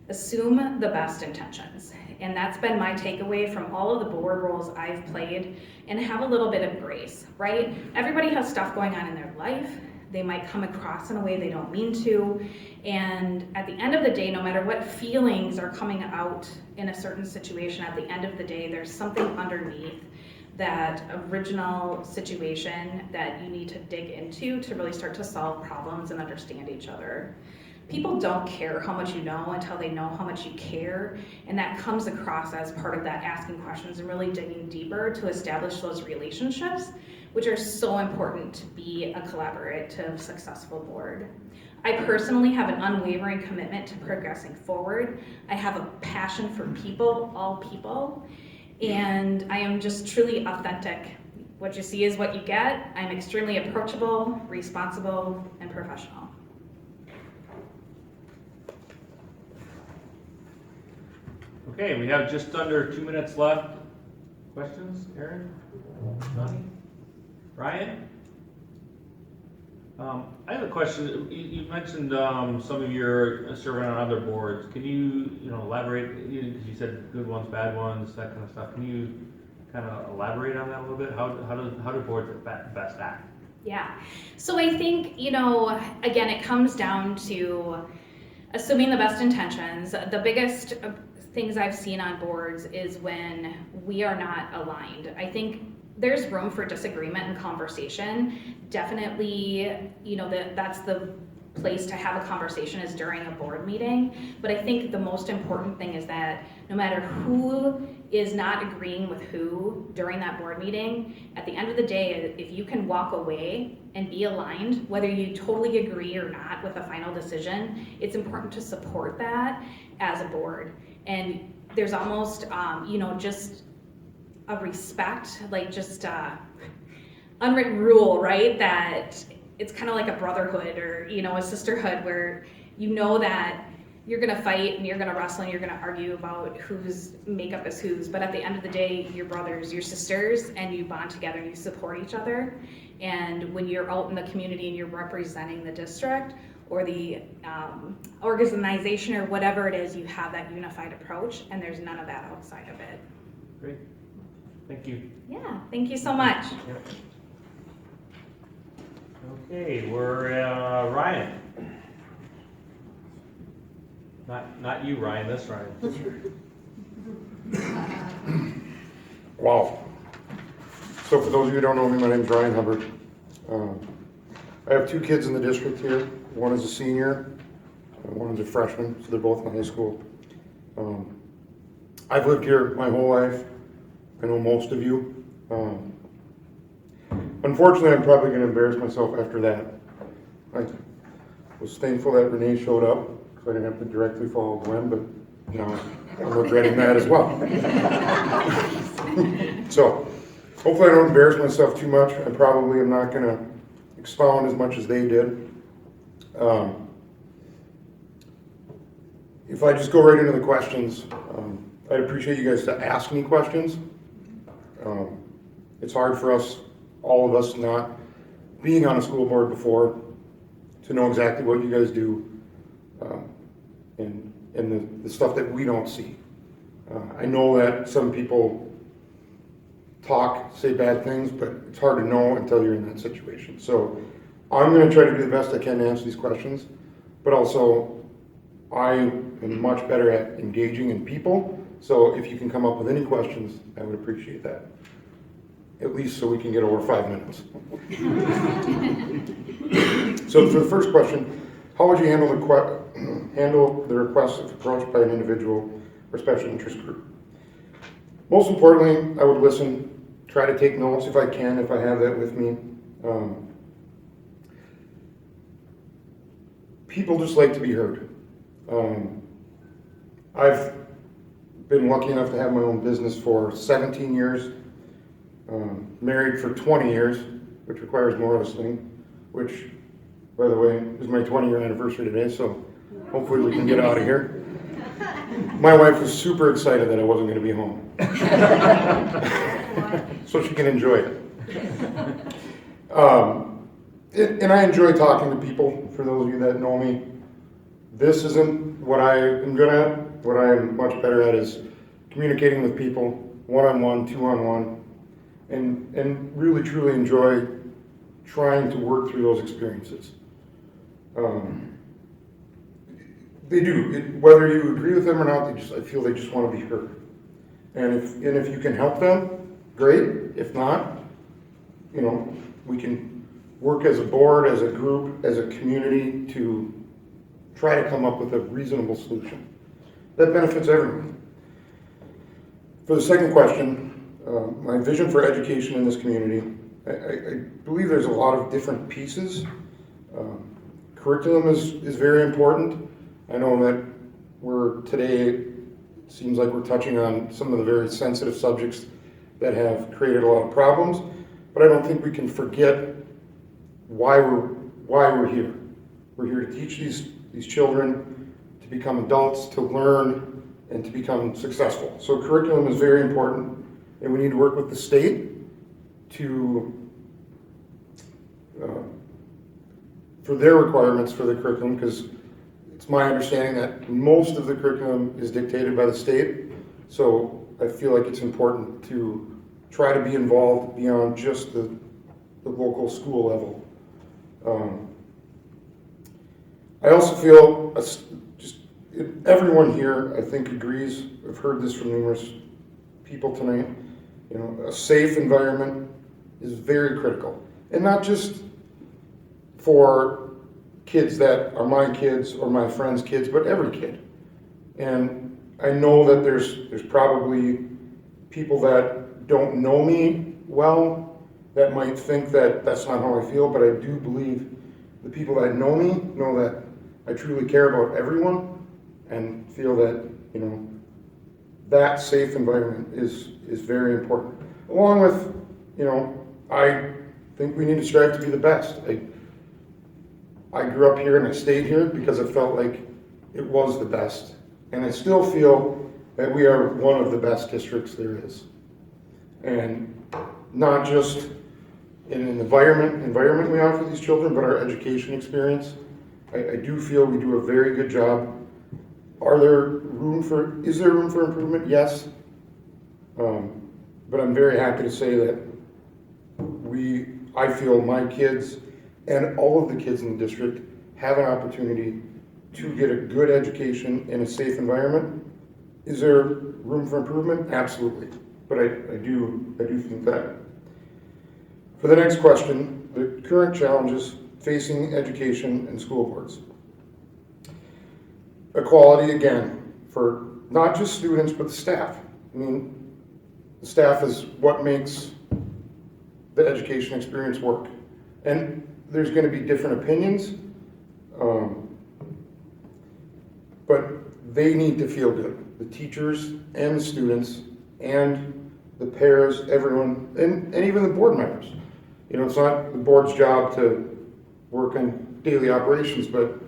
assume the best intentions. And that's been my takeaway from all of the board roles I've played, and have a little bit of grace, right? Everybody has stuff going on in their life. They might come across in a way they don't mean to. And at the end of the day, no matter what feelings are coming out in a certain situation, at the end of the day, there's something underneath that original situation that you need to dig into to really start to solve problems and understand each other. People don't care how much you know until they know how much you care, and that comes across as part of that asking questions and really digging deeper to establish those relationships, which are so important to be a collaborative, successful board. I personally have an unwavering commitment to progressing forward. I have a passion for people, all people, and I am just truly authentic. What you see is what you get. I'm extremely approachable, responsible, and professional. Okay, we have just under 2 minutes left. Questions, Aaron? Johnny? Ryan? I have a question. You mentioned some of your serving on other boards. Can you elaborate? You said good ones, bad ones, that kind of stuff. Can you kind of elaborate on that a little bit? How do boards best act? Yeah. So I think, again, it comes down to assuming the best intentions. The biggest things I've seen on boards is when we are not aligned. I think there's room for disagreement and conversation. Definitely, that's the place to have a conversation, is during a board meeting. But I think the most important thing is that no matter who is not agreeing with who during that board meeting, at the end of the day, if you can walk away and be aligned, whether you totally agree or not with a final decision, it's important to support that as a board. And there's almost, just a respect, like just unwritten rule, right? That it's kind of like a brotherhood or, a sisterhood where that you're gonna fight and you're gonna wrestle and you're gonna argue about whose makeup is whose, but at the end of the day, you're brothers, you're sisters, and you bond together and you support each other. And when you're out in the community and you're representing the district, or the organization or whatever it is, you have that unified approach, and there's none of that outside of it. Great, thank you. Yeah, thank you so much. Yep. Okay, we're, Ryan. Not you, Ryan, this Ryan. Wow. So for those of you who don't know me, my name is Ryan Hubbard. I have 2 kids in the district here. One is a senior, and one is a freshman, so they're both in high school. I've lived here my whole life. I know most of you. Unfortunately, I'm probably going to embarrass myself after that. I was thankful that Renee showed up, so I didn't have to directly follow Glenn, but now I'm regretting that as well. So, hopefully I don't embarrass myself too much. I probably am not going to expound as much as they did. If I just go right into the questions, I'd appreciate you guys to ask me questions. It's hard for us, all of us not being on a school board before, to know exactly what you guys do and the stuff that we don't see. I know that some people say bad things, but it's hard to know until you're in that situation. So I'm going to try to do the best I can to answer these questions, but also I am much better at engaging in people. So if you can come up with any questions, I would appreciate that. At least so we can get over 5 minutes. So for the first question, how would you handle the request if approached by an individual or special interest group? Most importantly, I would listen, try to take notes if I can, if I have that with me. People just like to be heard. I've been lucky enough to have my own business for 17 years, married for 20 years, which requires more listening, which, by the way, is my 20-year anniversary today, so hopefully we can get out of here. My wife was super excited that I wasn't going to be home, so she can enjoy it. And I enjoy talking to people. For those of you that know me, this isn't what I am good at. What I am much better at is communicating with people, one-on-one, two-on-one, and really truly enjoy trying to work through those experiences. They do. Whether you agree with them or not, I feel they just want to be heard. And if you can help them, great. If not, we can work as a board, as a group, as a community to try to come up with a reasonable solution that benefits everyone. For the second question, my vision for education in this community, I believe there's a lot of different pieces. Curriculum is very important. I know that today, it seems like we're touching on some of the very sensitive subjects that have created a lot of problems, but I don't think we can forget why we're here. We're here to teach these children to become adults, to learn, and to become successful. So curriculum is very important, and we need to work with the state for their requirements for the curriculum, because it's my understanding that most of the curriculum is dictated by the state. So I feel like it's important to try to be involved beyond just the local school level. I also feel, everyone here, I think, agrees. I've heard this from numerous people tonight. A safe environment is very critical, and not just for kids that are my kids or my friends' kids, but every kid. And I know that there's probably people that don't know me well that might think that that's not how I feel, but I do believe the people that know me know that I truly care about everyone and feel that, that safe environment is very important. Along with, I think we need to strive to be the best. I grew up here and I stayed here because I felt like it was the best. And I still feel that we are one of the best districts there is. And not just in an environment we offer these children, but our education experience I do feel we do a very good job. Is there room for improvement? Yes. But I'm very happy to say that I feel my kids and all of the kids in the district have an opportunity to get a good education in a safe environment. Is there room for improvement? Absolutely. But I do think that. For the next question, the current challenges facing education and school boards. Equality, again, for not just students, but the staff. I mean, the staff is what makes the education experience work. And there's going to be different opinions, but they need to feel good. The teachers and the students and the pairs, everyone, and even the board members. You know, it's not the board's job to work on daily operations, but,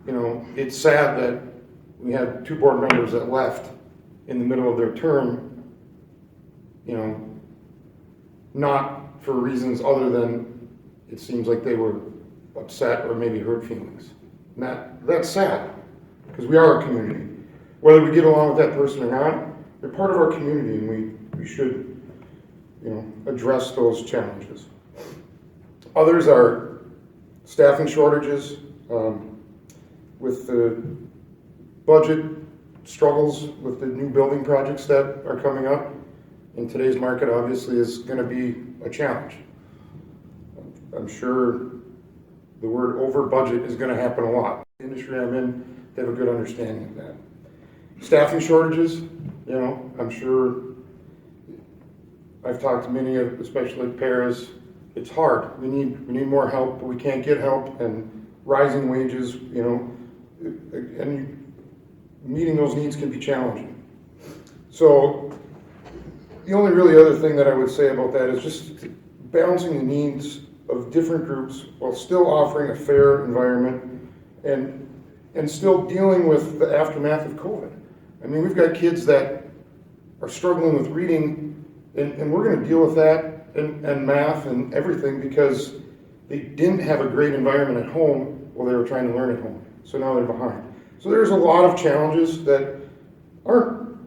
you know, it's sad that we had 2 board members that left in the middle of their term, you know, not for reasons other than it seems like they were upset or maybe hurt feelings. And that's sad, because we are a community. Whether we get along with that person or not, they're part of our community, and we should, you know, address those challenges. Others are staffing shortages, with the budget struggles with the new building projects that are coming up. In today's market, obviously, is going to be a challenge. I'm sure the word over budget is going to happen a lot. The industry I'm in, they have a good understanding of that. Staffing shortages, you know, I'm sure I've talked to many of, especially paras, it's hard. We need more help, but we can't get help, and rising wages, you know, and meeting those needs can be challenging. So the only really other thing that I would say about that is just balancing the needs of different groups while still offering a fair environment and still dealing with the aftermath of COVID. I mean, we've got kids that are struggling with reading, and we're going to deal with that and math and everything because they didn't have a great environment at home while they were trying to learn at home. So now they're behind. So there's a lot of challenges that aren't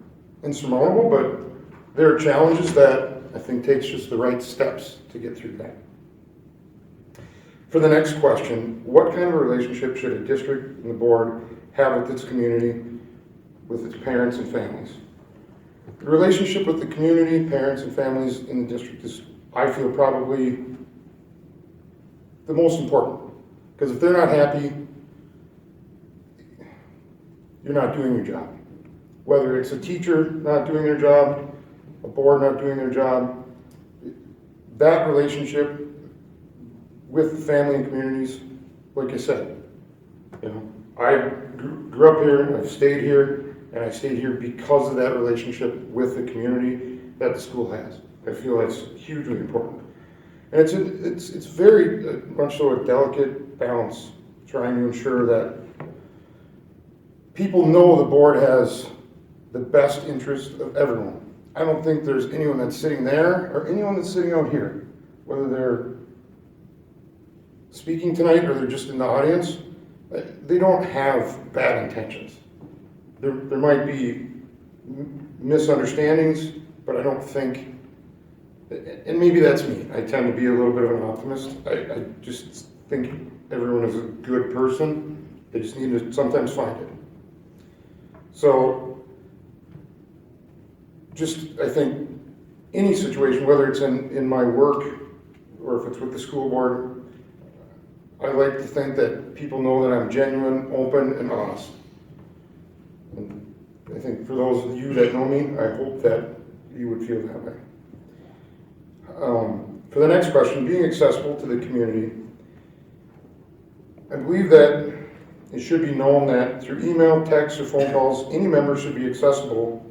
insurmountable, but there are challenges that I think takes just the right steps to get through that. For the next question, what kind of a relationship should a district and the board have with its community, with its parents and families? The relationship with the community, parents, and families in the district is, I feel, probably the most important. Because if they're not happy, you're not doing your job. Whether it's a teacher not doing their job, a board not doing their job, that relationship with the family and communities, like I said, you know, I grew up here, and I've stayed here, and I stayed here because of that relationship with the community that the school has. I feel that's hugely important. And it's very much so a delicate balance, trying to ensure that people know the board has the best interest of everyone. I don't think there's anyone that's sitting there or anyone that's sitting out here, whether they're speaking tonight or they're just in the audience, they don't have bad intentions. There might be misunderstandings, but I don't think, and maybe that's me, I tend to be a little bit of an optimist. I just think everyone is a good person. They just need to sometimes find it. So, just, I think, any situation, whether it's in my work or if it's with the school board, I like to think that people know that I'm genuine, open, and honest. And I think for those of you that know me, I hope that you would feel that way. For the next question, being accessible to the community, I believe that it should be known that through email, text, or phone calls, any member should be accessible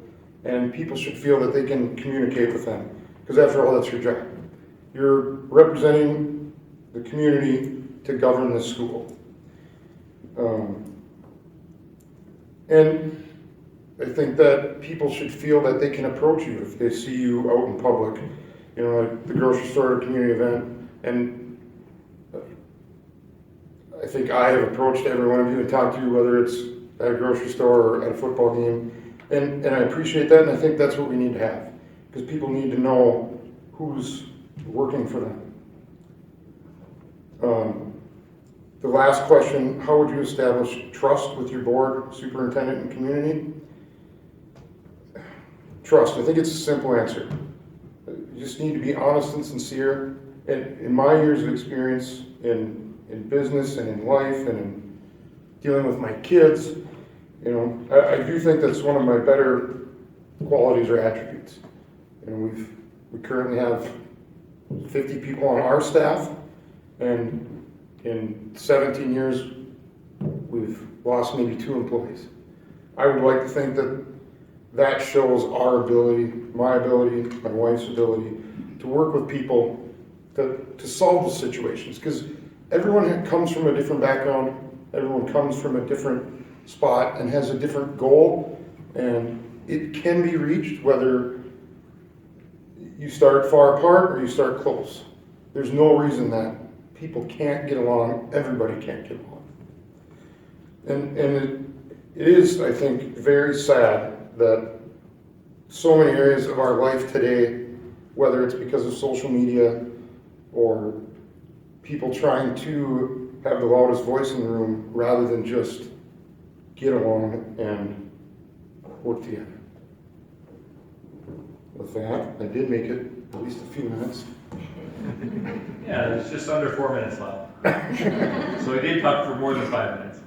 and people should feel that they can communicate with them. Because after all, that's your job. You're representing the community to govern the school. And I think that people should feel that they can approach you if they see you out in public, you know, like the grocery store or community event. And I think I have approached every one of you and talked to you, whether it's at a grocery store or at a football game. And I appreciate that, and I think that's what we need to have, because people need to know who's working for them. The last question, how would you establish trust with your board, superintendent, and community? Trust, I think it's a simple answer. You just need to be honest and sincere. And in my years of experience in business and in life and in dealing with my kids, you know, I do think that's one of my better qualities or attributes. You know, we currently have 50 people on our staff, and in 17 years, we've lost maybe 2 employees. I would like to think that shows our ability, my wife's ability to work with people to solve the situations, because everyone comes from a different background, everyone comes from a different spot and has a different goal, and it can be reached whether you start far apart or you start close. There's no reason that people can't get along, everybody can't get along. And it is, I think, very sad that so many areas of our life today, whether it's because of social media or people trying to have the loudest voice in the room rather than just get along and work together. With that, I did make it at least a few minutes. Yeah, there's just under 4 minutes left. So we did talk for more than 5 minutes.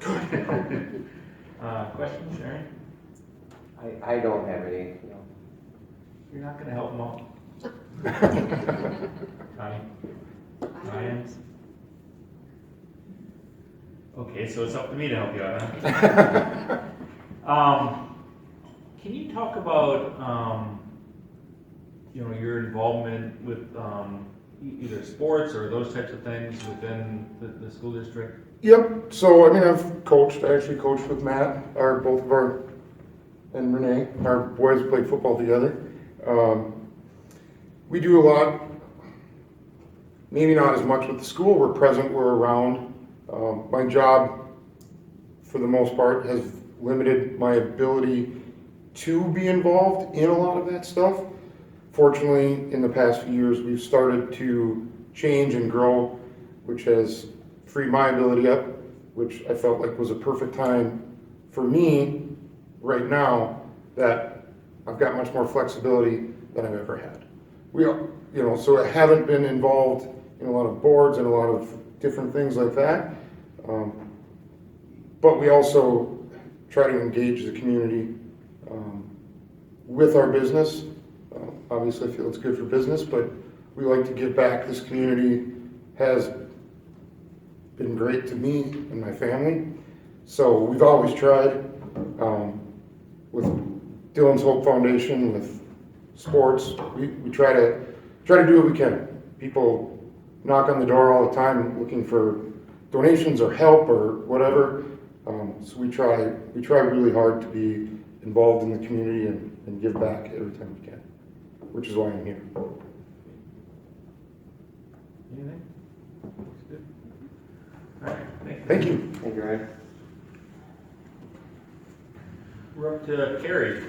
Questions, Sharon? I don't have any, you know. You're not gonna help them all. Connie? Ryan? Okay, so it's up to me to help you out, huh? Can you talk about, you know, your involvement with either sports or those types of things within the school district? Yep, so I mean, I actually coached with Matt, and Renee, our boys played football together. We do a lot, maybe not as much with the school, we're present, we're around. My job, for the most part, has limited my ability to be involved in a lot of that stuff. Fortunately, in the past few years, we've started to change and grow, which has freed my ability up, which I felt like was a perfect time for me right now, that I've got much more flexibility than I've ever had. So I haven't been involved in a lot of boards and a lot of different things like that. But we also try to engage the community with our business. Obviously, I feel it's good for business, but we like to give back. This community has been great to me and my family. So we've always tried with Dylan's Hope Foundation, with sports. We try to do what we can. People knock on the door all the time looking for donations or help or whatever. So we try really hard to be involved in the community and give back every time we can, which is why I'm here. Anything? Looks good. All right, Thank you. Thank you, Ryan. We're up to Carrie.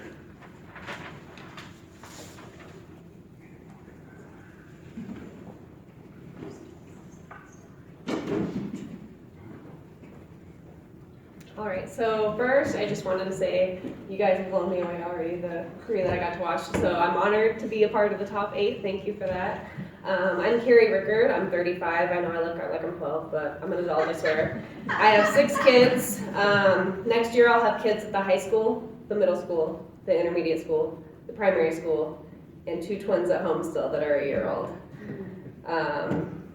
All right, so first, I just wanted to say, you guys have blown me away already, the career that I got to watch. So I'm honored to be a part of the top 8. Thank you for that. I'm Carrie Rickard. I'm 35. I know I look like I'm 12, but I'm an adult, I swear. I have 6 kids. Next year, I'll have kids at the high school, the middle school, the intermediate school, the primary school, and 2 twins at home still that are a year old.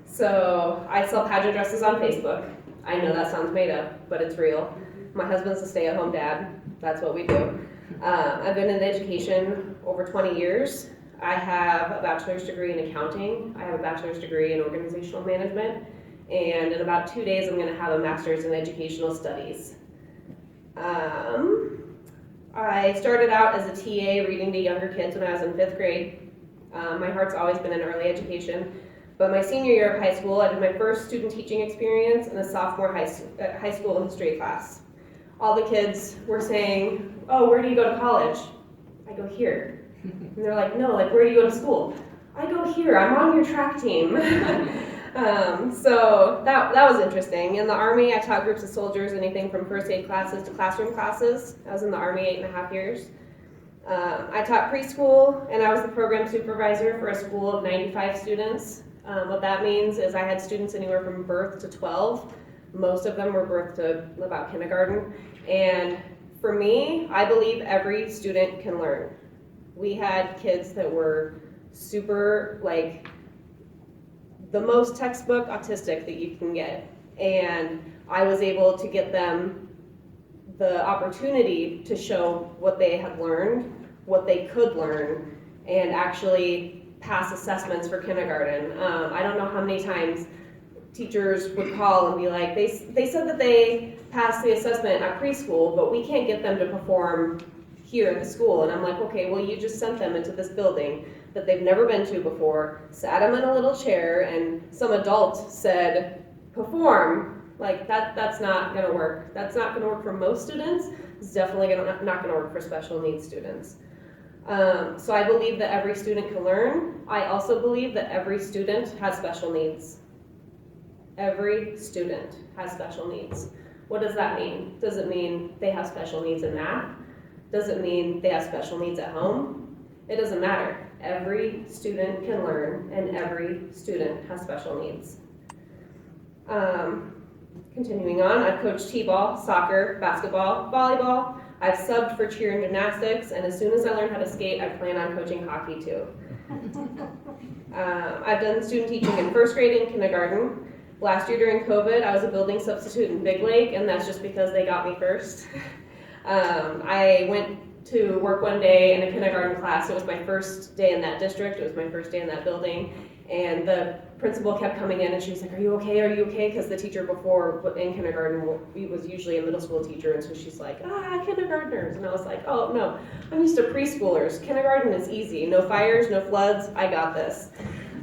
So I sell pageant dresses on Facebook. I know that sounds made up, but it's real. My husband's a stay-at-home dad. That's what we do. I've been in education over 20 years. I have a bachelor's degree in accounting. I have a bachelor's degree in organizational management. And in about 2 days, I'm going to have a master's in educational studies. I started out as a TA reading to younger kids when I was in 5th grade. My heart's always been in early education. But my senior year of high school, I did my first student teaching experience in a sophomore high school history class. All the kids were saying, oh, where do you go to college? I go here. And they're like, no, like, where do you go to school? I go here, I'm on your track team. So that was interesting. In the Army, I taught groups of soldiers anything from first aid classes to classroom classes. I was in the Army 8.5 years. I taught preschool, and I was the program supervisor for a school of 95 students. What that means is I had students anywhere from birth to 12. Most of them were birth to about kindergarten. And for me, I believe every student can learn. We had kids that were super, like, the most textbook autistic that you can get. And I was able to get them the opportunity to show what they had learned, what they could learn, and actually pass assessments for kindergarten. I don't know how many times teachers would call and be like, they said that they passed the assessment at preschool, but we can't get them to perform here at the school. And I'm like, okay, well, you just sent them into this building that they've never been to before, sat them in a little chair, and some adult said, perform. Like, that's not gonna work. That's not gonna work for most students. It's definitely not gonna work for special needs students. So I believe that every student can learn. I also believe that every student has special needs. Every student has special needs. What does that mean? Does it mean they have special needs in math? Does it mean they have special needs at home? It doesn't matter. Every student can learn, and every student has special needs. Continuing on, I've coached t-ball, soccer, basketball, volleyball. I've subbed for cheer and gymnastics, and as soon as I learn how to skate, I plan on coaching hockey too. I've done student teaching in first grade and kindergarten. Last year during COVID, I was a building substitute in Big Lake, and that's just because they got me first. I went to work one day in a kindergarten class. It was my first day in that district. It was my first day in that building. And the principal kept coming in and she was like, are you okay? Are you okay? Because the teacher before in kindergarten was usually a middle school teacher. And so she's like, kindergartners. And I was like, oh no, I'm used to preschoolers. Kindergarten is easy. No fires, no floods. I got this.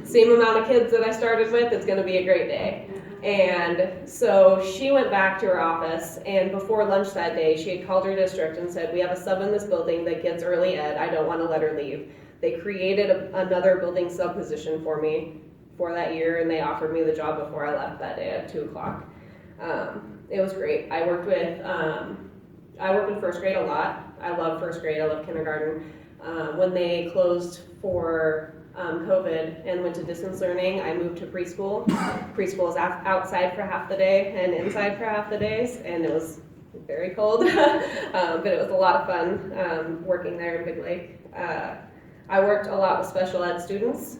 Same amount of kids that I started with, it's going to be a great day. And so she went back to her office, and before lunch that day, she had called her district and said, we have a sub in this building that gets early ed. I don't want to let her leave. They created another building sub position for me for that year, and they offered me the job before I left that day at 2 o'clock. It was great. I worked in first grade a lot. I love first grade. I love kindergarten. When they closed for COVID and went to distance learning, I moved to preschool. Preschool is outside for half the day and inside for half the days, and it was very cold, but it was a lot of fun working there in Big Lake. I worked a lot with special ed students,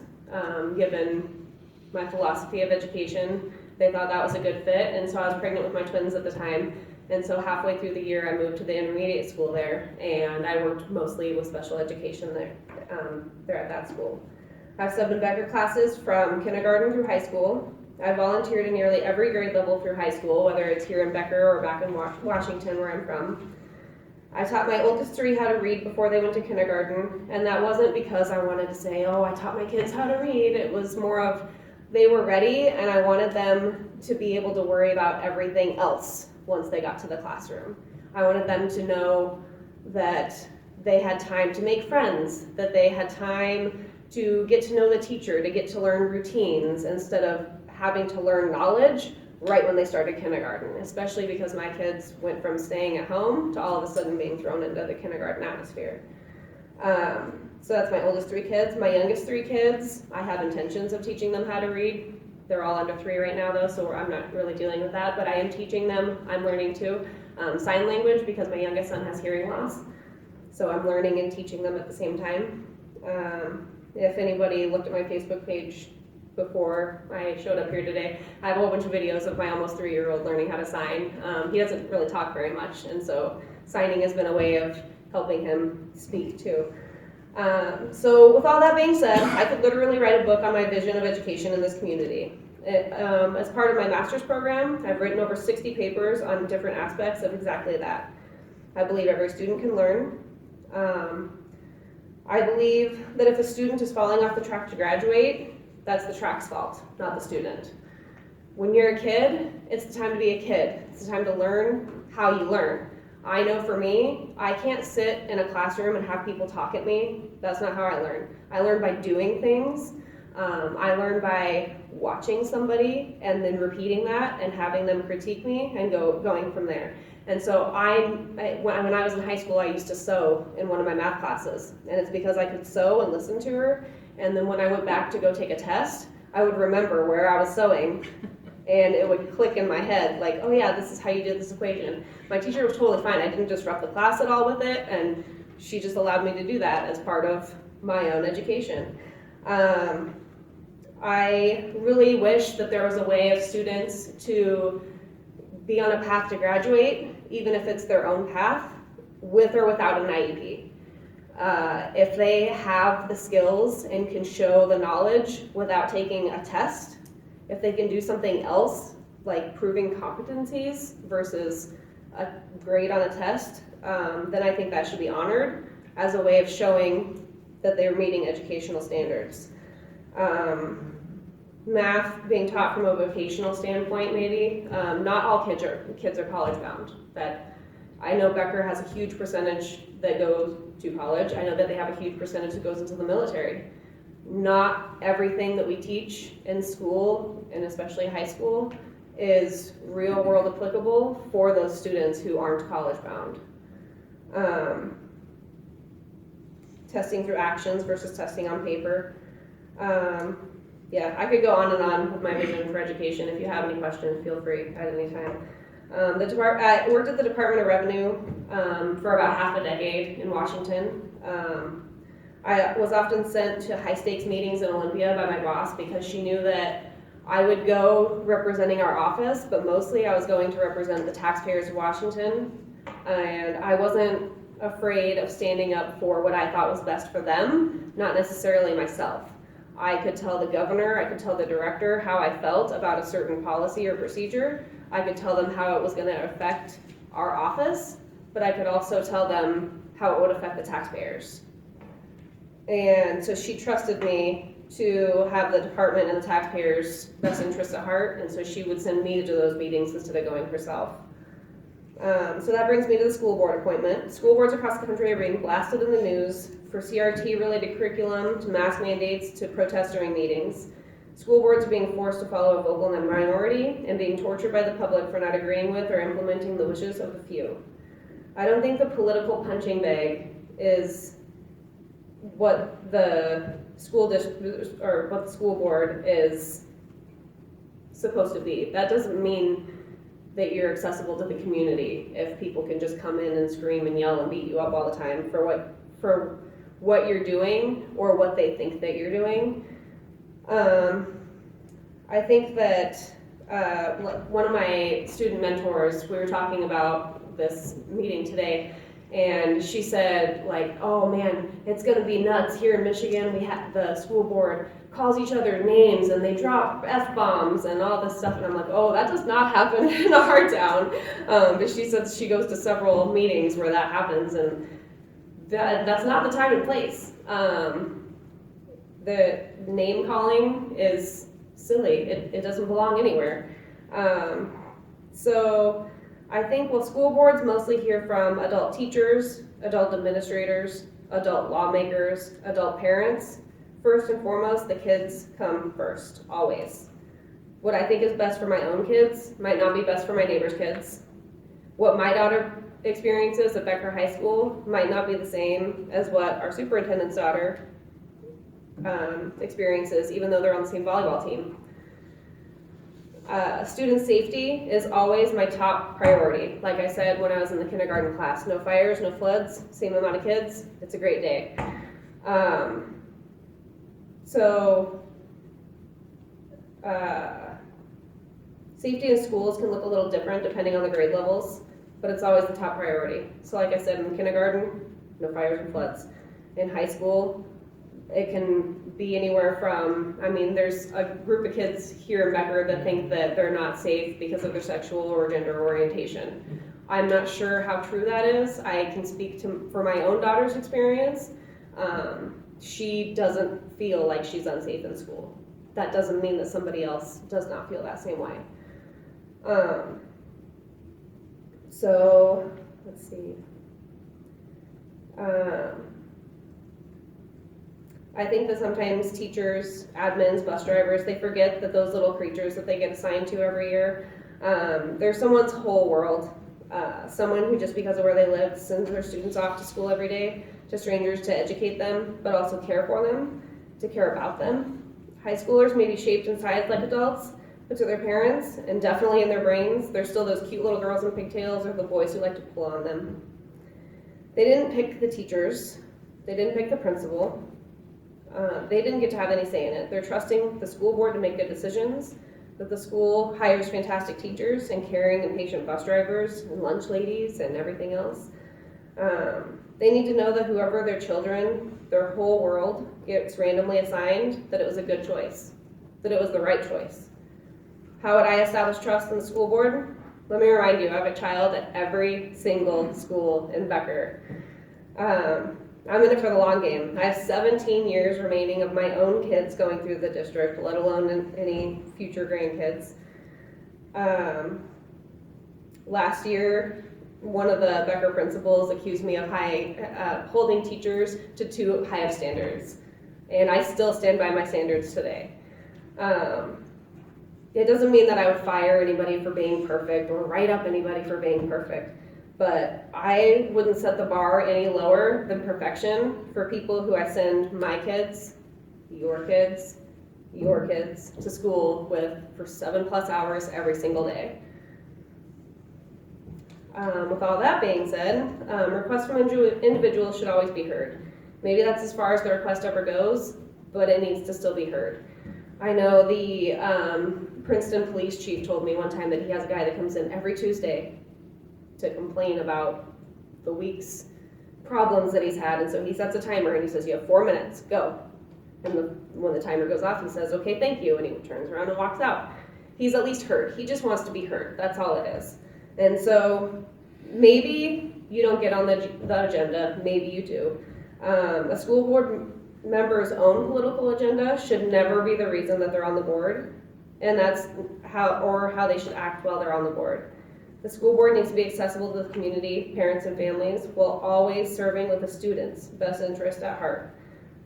given my philosophy of education. They thought that was a good fit, and so I was pregnant with my twins at the time, and so halfway through the year I moved to the intermediate school there, and I worked mostly with special education there at that school. I've subbed in Becker classes from kindergarten through high school. I volunteered in nearly every grade level through high school, whether it's here in Becker or back in Washington where I'm from. I taught my oldest 3 how to read before they went to kindergarten, and that wasn't because I wanted to say, oh, I taught my kids how to read. It was more of they were ready, and I wanted them to be able to worry about everything else once they got to the classroom. I wanted them to know that they had time to make friends, that they had time to get to know the teacher, to get to learn routines instead of having to learn knowledge right when they started kindergarten, especially because my kids went from staying at home to all of a sudden being thrown into the kindergarten atmosphere. So that's my oldest 3 kids. My youngest 3 kids, I have intentions of teaching them how to read. They're all under 3 right now though, so I'm not really dealing with that, but I am teaching them. I'm learning too. Sign language because my youngest son has hearing loss. So I'm learning and teaching them at the same time. If anybody looked at my Facebook page before I showed up here today, I have a whole bunch of videos of my almost 3-year-old learning how to sign. He doesn't really talk very much, and so signing has been a way of helping him speak too. So with all that being said, I could literally write a book on my vision of education in this community. As part of my master's program, I've written over 60 papers on different aspects of exactly that. I believe every student can learn. I believe that if a student is falling off the track to graduate, That's the track's fault, not the student. When you're a kid, it's the time to be a kid. It's the time to learn how you learn. I know for me, I can't sit in a classroom and have people talk at me. That's not how I learn. I learn by doing things. I learn by watching somebody and then repeating that and having them critique me and going from there. And so when I was in high school, I used to sew in one of my math classes. And it's because I could sew and listen to her. And then when I went back to go take a test, I would remember where I was sewing. And it would click in my head, like, oh yeah, this is how you did this equation. My teacher was totally fine. I didn't disrupt the class at all with it, and she just allowed me to do that as part of my own education. I really wish that there was a way of students to be on a path to graduate, even if it's their own path, with or without an IEP. If they have the skills and can show the knowledge without taking a test, if they can do something else, like proving competencies versus a grade on a test, then I think that should be honored as a way of showing that they're meeting educational standards. Math being taught from a vocational standpoint, maybe. Not all kids are college bound. That I know Becker has a huge percentage that goes to college. I know that they have a huge percentage that goes into the military. Not everything that we teach in school, and especially high school, is real world applicable for those students who aren't college bound. Testing through actions versus testing on paper. Yeah, I could go on and on with my vision for education. If you have any questions, feel free at any time. I worked at the Department of Revenue for about half a decade in Washington. I was often sent to high stakes meetings in Olympia by my boss because she knew that I would go representing our office, but mostly I was going to represent the taxpayers of Washington. And I wasn't afraid of standing up for what I thought was best for them, not necessarily myself. I could tell the governor, I could tell the director how I felt about a certain policy or procedure. I could tell them how it was going to affect our office, but I could also tell them how it would affect the taxpayers. And so she trusted me to have the department and the taxpayers' best interests at heart, and so she would send me to those meetings instead of going herself. So that brings me to the school board appointment. School boards across the country are being blasted in the news for CRT-related curriculum, to mask mandates, to protest during meetings. School boards are being forced to follow a vocal minority and being tortured by the public for not agreeing with or implementing the wishes of the few. I don't think the political punching bag is what the school district or what the school board is supposed to be. That doesn't mean that you're accessible to the community if people can just come in and scream and yell and beat you up all the time for what you're doing or what they think that you're doing. I think that one of my student mentors, we were talking about this meeting today, and she said, like, oh man, it's gonna be nuts here in Michigan. We have the school board calls each other names and they drop F-bombs and all this stuff. And I'm like, oh, that does not happen in our town. But she said she goes to several meetings where that happens, and that's not the time and place. The name calling is silly. It doesn't belong anywhere. So I think school boards mostly hear from adult teachers, adult administrators, adult lawmakers, adult parents. First and foremost, the kids come first, always. What I think is best for my own kids might not be best for my neighbor's kids. What my daughter experiences at Becker High School might not be the same as what our superintendent's daughter experiences, even though they're on the same volleyball team. Student safety is always my top priority. Like I said when I was in the kindergarten class, no fires, no floods, same amount of kids, it's a great day. Safety in schools can look a little different depending on the grade levels, but it's always the top priority. So like I said, in kindergarten, no fires and floods. In high school, it can be anywhere from, there's a group of kids here in Becker that think that they're not safe because of their sexual or gender orientation. I'm not sure how true that is. I can speak for my own daughter's experience. She doesn't feel like she's unsafe in school. that doesn't mean that somebody else does not feel that same way. So, let's see. I think that sometimes teachers, admins, bus drivers, they forget that those little creatures that they get assigned to every year, they're someone's whole world. Someone who just because of where they live sends their students off to school every day to strangers to educate them, but also care for them, to care about them. High schoolers may be shaped and sized like adults, but to their parents, and definitely in their brains, they're still those cute little girls in pigtails or the boys who like to pull on them. They didn't pick the teachers. They didn't pick the principal. They didn't get to have any say in it. They're trusting the school board to make good decisions, that the school hires fantastic teachers and caring and patient bus drivers and lunch ladies and everything else. They need to know that whoever their children, their whole world gets randomly assigned, that it was a good choice, that it was the right choice. How would I establish trust in the school board? Let me remind you, I have a child at every single school in Becker. I'm in it for the long game. I have 17 years remaining of my own kids going through the district, let alone any future grandkids. Last year, one of the Becker principals accused me of holding teachers to too high of standards, and I still stand by my standards today. It doesn't mean that I would fire anybody for being perfect or write up anybody for being perfect, but I wouldn't set the bar any lower than perfection for people who I send my kids, your kids to school with for 7+ hours every single day. With all that being said, requests from individuals should always be heard. Maybe that's as far as the request ever goes, but it needs to still be heard. I know the Princeton police chief told me one time that he has a guy that comes in every Tuesday to complain about the week's problems that he's had, and so he sets a timer and he says, you have 4 minutes, go. And when the timer goes off, he says, okay, thank you, and he turns around and walks out. He's at least heard. He just wants to be heard. That's all it is. And so maybe you don't get on the agenda, maybe you do. A school board member's own political agenda should never be the reason that they're on the board, and that's how they should act while they're on the board. The school board needs to be accessible to the community, parents and families, while always serving with the students' best interest at heart.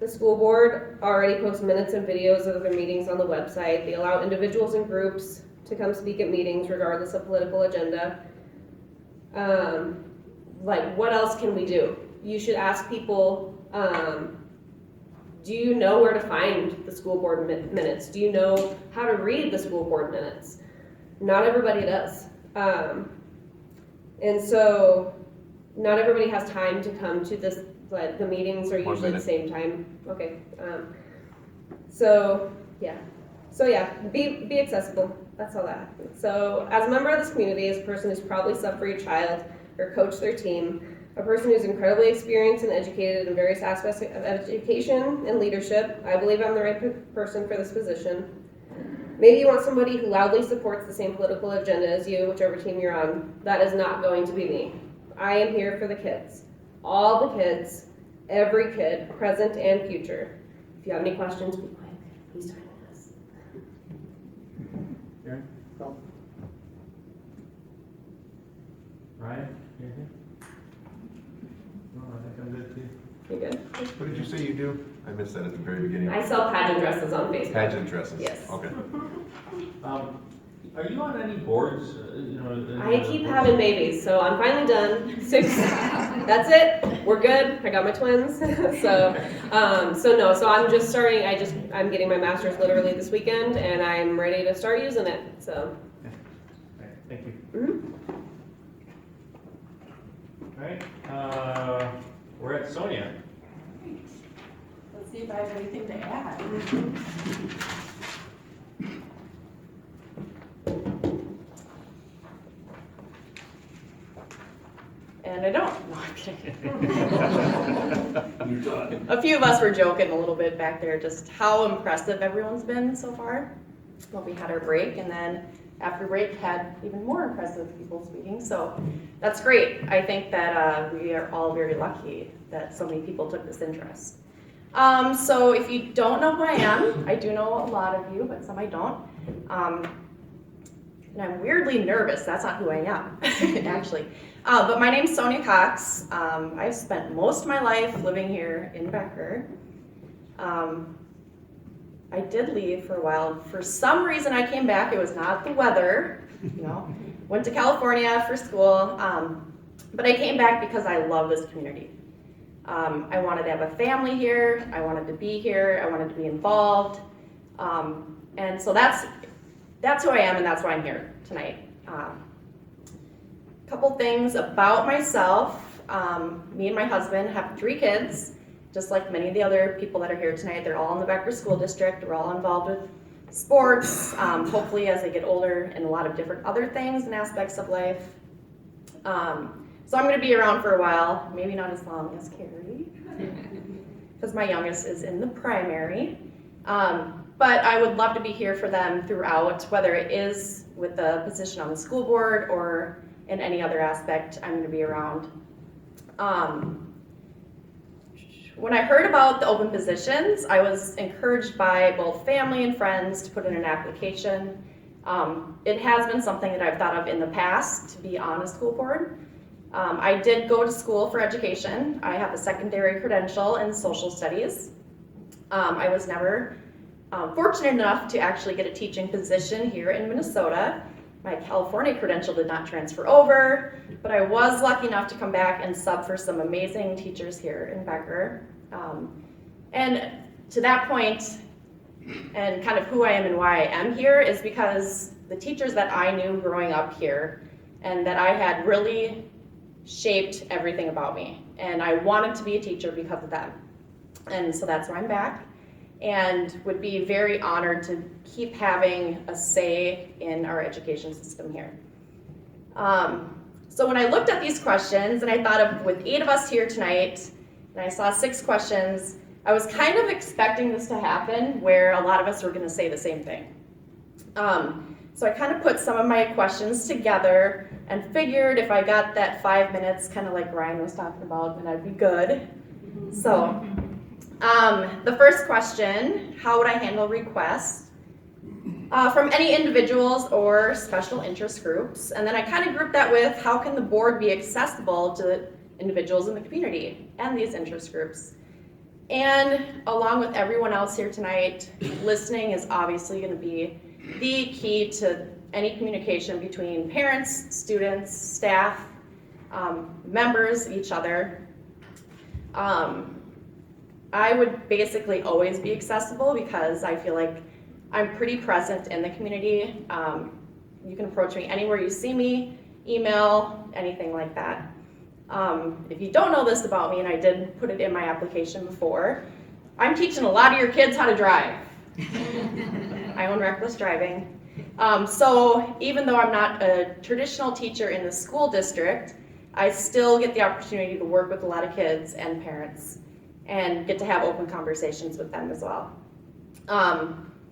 The school board already posts minutes and videos of their meetings on the website. They allow individuals and groups to come speak at meetings regardless of political agenda. Like, what else can we do? You should ask people, do you know where to find the school board minutes? Do you know how to read the school board minutes? Not everybody does. And so not everybody has time to come to this, but the meetings are usually the same time. Okay. So yeah, be accessible. That's all that happens. So as a member of this community, as a person who's probably subbed for your child or coached their team, a person who's incredibly experienced and educated in various aspects of education and leadership, I believe I'm the right person for this position. Maybe you want somebody who loudly supports the same political agenda as you, whichever team you're on. That is not going to be me. I am here for the kids. All the kids, every kid, present and future. If you have any questions, be quick. Please don't ask. Aaron? No. Ryan? Anything? No, I think I'm good too. You good? What did you say you do? I missed that at the very beginning. I sell pageant dresses on Facebook. Pageant dresses? Yes. Okay. Are you on any boards, I keep having babies, so I'm finally done. 6. That's it. We're good. I got my twins. So I'm just starting. I'm getting my master's literally this weekend, and I'm ready to start using it. So. Right, thank you. Mm-hmm. All right, we're at Sonia. Let's see if I have anything to add. And I don't. No, I'm kidding. A few of us were joking a little bit back there, just how impressive everyone's been so far. Well, we had our break, and then after break had even more impressive people speaking. So that's great. I think that we are all very lucky that so many people took this interest. So if you don't know who I am, I do know a lot of you, but some I don't. And I'm weirdly nervous. That's not who I am, actually. But my name's Sonia Cox. I've spent most of my life living here in Becker. I did leave for a while. For some reason I came back. It was not the weather, you know. Went to California for school. But I came back because I love this community. I wanted to have a family here. I wanted to be here. I wanted to be involved. And so that's who I am, and that's why I'm here tonight. Couple things about myself. Me and my husband have 3 kids, just like many of the other people that are here tonight. They're all in the Becker School District. We're all involved with sports, hopefully as they get older, and a lot of different other things and aspects of life. So I'm going to be around for a while, maybe not as long as Carrie, because my youngest is in the primary. But I would love to be here for them throughout, whether it is with the position on the school board or in any other aspect, I'm going to be around. When I heard about the open positions, I was encouraged by both family and friends to put in an application. It has been something that I've thought of in the past to be on a school board. I did go to school for education. I have a secondary credential in social studies. I was never fortunate enough to actually get a teaching position here in Minnesota. My California credential did not transfer over, but I was lucky enough to come back and sub for some amazing teachers here in Becker. And to that point, and kind of who I am and why I am here, is because the teachers that I knew growing up here and that I had really shaped everything about me. And I wanted to be a teacher because of them. And so that's why I'm back, and would be very honored to keep having a say in our education system here. So when I looked at these questions, and I thought of with 8 of us here tonight, and I saw 6 questions, I was kind of expecting this to happen where a lot of us were going to say the same thing. So I kind of put some of my questions together and figured if I got that 5 minutes, kind of like Ryan was talking about, then I'd be good. So the first question, how would I handle requests from any individuals or special interest groups? And then I kind of grouped that with how can the board be accessible to individuals in the community and these interest groups? And along with everyone else here tonight, listening is obviously going to be the key to any communication between parents, students, staff, members, each other. I would basically always be accessible because I feel like I'm pretty present in the community. You can approach me anywhere you see me, email, anything like that. If you don't know this about me, and I did put it in my application before, I'm teaching a lot of your kids how to drive. I own reckless driving. So even though I'm not a traditional teacher in the school district, I still get the opportunity to work with a lot of kids and parents and get to have open conversations with them as well.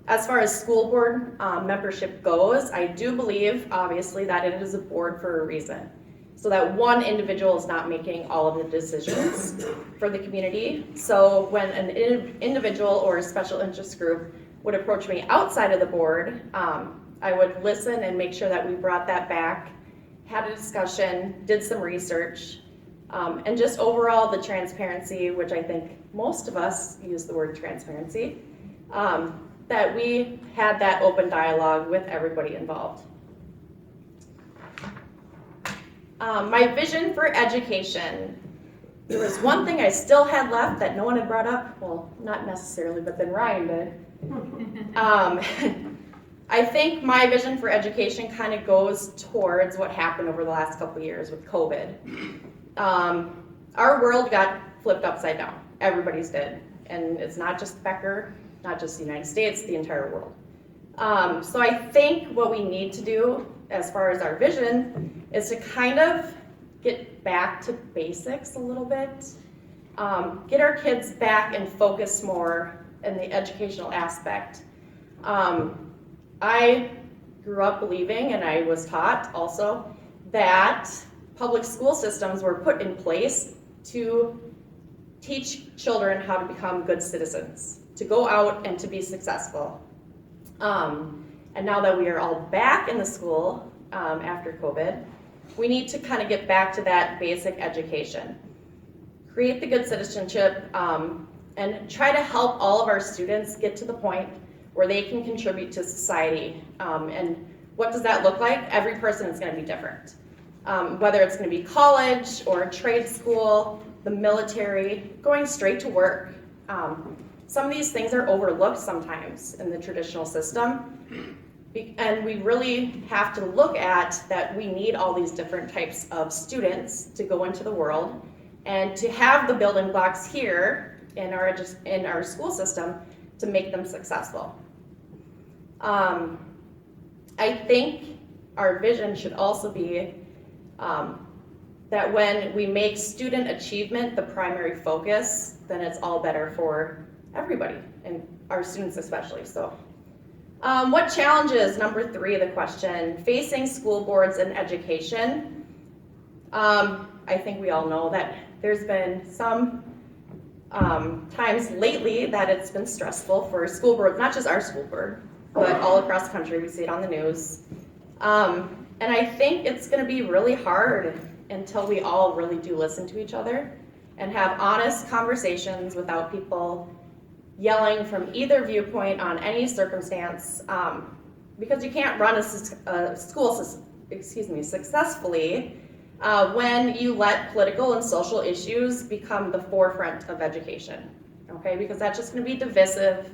As far as school board membership goes, I do believe, obviously, that it is a board for a reason. So that one individual is not making all of the decisions for the community. So when an individual or a special interest group would approach me outside of the board, I would listen and make sure that we brought that back, had a discussion, did some research, and just overall the transparency, which I think most of us use the word transparency, that we had that open dialogue with everybody involved. My vision for education. There was one thing I still had left that no one had brought up. Well, not necessarily, but then Ryan did. I think my vision for education kind of goes towards what happened over the last couple of years with COVID. Our world got flipped upside down. Everybody's did. And it's not just Becker, not just the United States, the entire world. So I think what we need to do as far as our vision is to kind of get back to basics a little bit, get our kids back and focus more in the educational aspect. I grew up believing, and I was taught also, that public school systems were put in place to teach children how to become good citizens, to go out and to be successful. And now that we are all back in the school after COVID, we need to kind of get back to that basic education. Create the good citizenship and try to help all of our students get to the point where they can contribute to society. And what does that look like? Every person is going to be different. Whether it's going to be college or trade school, the military, going straight to work. Some of these things are overlooked sometimes in the traditional system. And we really have to look at that we need all these different types of students to go into the world and to have the building blocks here in our school system to make them successful. I think our vision should also be that when we make student achievement the primary focus, then it's all better for everybody, and our students especially. So, what challenges, number 3 of the question, facing school boards and education? I think we all know that there's been some times lately that it's been stressful for school boards, not just our school board, but all across the country. We see it on the news. And I think it's going to be really hard until we all really do listen to each other and have honest conversations without people yelling from either viewpoint on any circumstance, because you can't run a school successfully when you let political and social issues become the forefront of education, okay? Because that's just going to be divisive.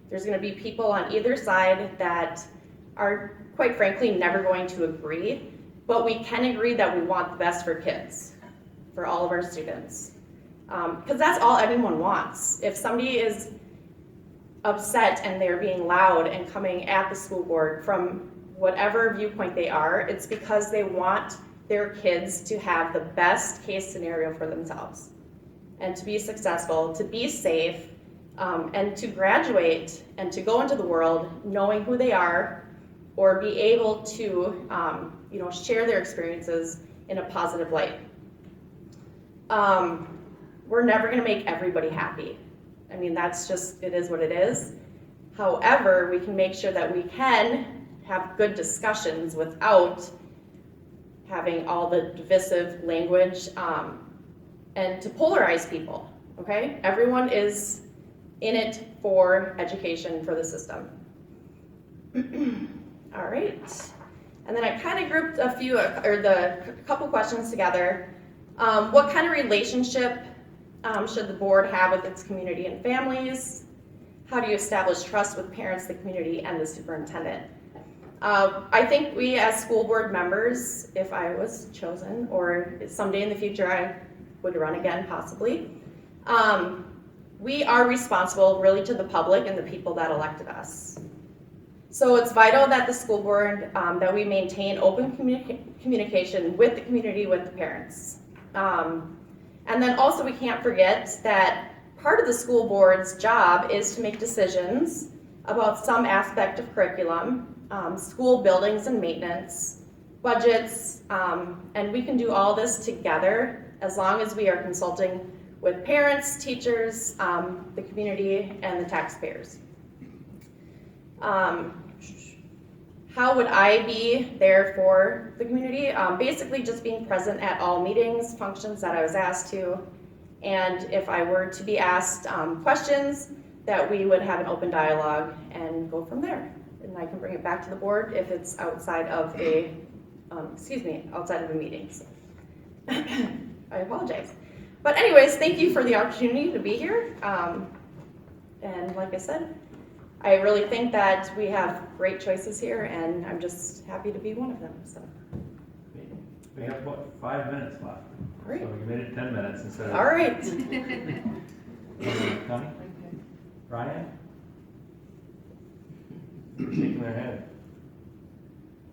There's going to be people on either side that are, quite frankly, never going to agree, but we can agree that we want the best for kids, for all of our students. Because that's all anyone wants. If somebody is upset and they're being loud and coming at the school board from whatever viewpoint they are, it's because they want their kids to have the best case scenario for themselves and to be successful, to be safe, and to graduate and to go into the world knowing who they are, or be able to share their experiences in a positive light. We're never going to make everybody happy. I mean, that's just, it is what it is. However, we can make sure that we can have good discussions without having all the divisive language and to polarize people, okay? Everyone is in it for education for the system. All right. And then I kind of grouped a couple questions together. What kind of relationship should the board have with its community and families? How do you establish trust with parents, the community, and the superintendent? I think we as school board members, if I was chosen, or someday in the future I would run again possibly, we are responsible really to the public and the people that elected us. So it's vital that the school board, that we maintain open communication with the community, with the parents. And then also we can't forget that part of the school board's job is to make decisions about some aspect of curriculum, school buildings and maintenance, budgets, and we can do all this together as long as we are consulting with parents, teachers, the community, and the taxpayers. How would I be there for the community? Basically just being present at all meetings, functions that I was asked to, and if I were to be asked questions, that we would have an open dialogue and go from there. And I can bring it back to the board if it's outside of a, outside of a meeting. So. I apologize. But anyways, thank you for the opportunity to be here. And like I said, I really think that we have great choices here, and I'm just happy to be one of them. So. We have about 5 minutes left. All right. So you made it 10 minutes instead of... All right. Connie? Ryan? Shaking their head.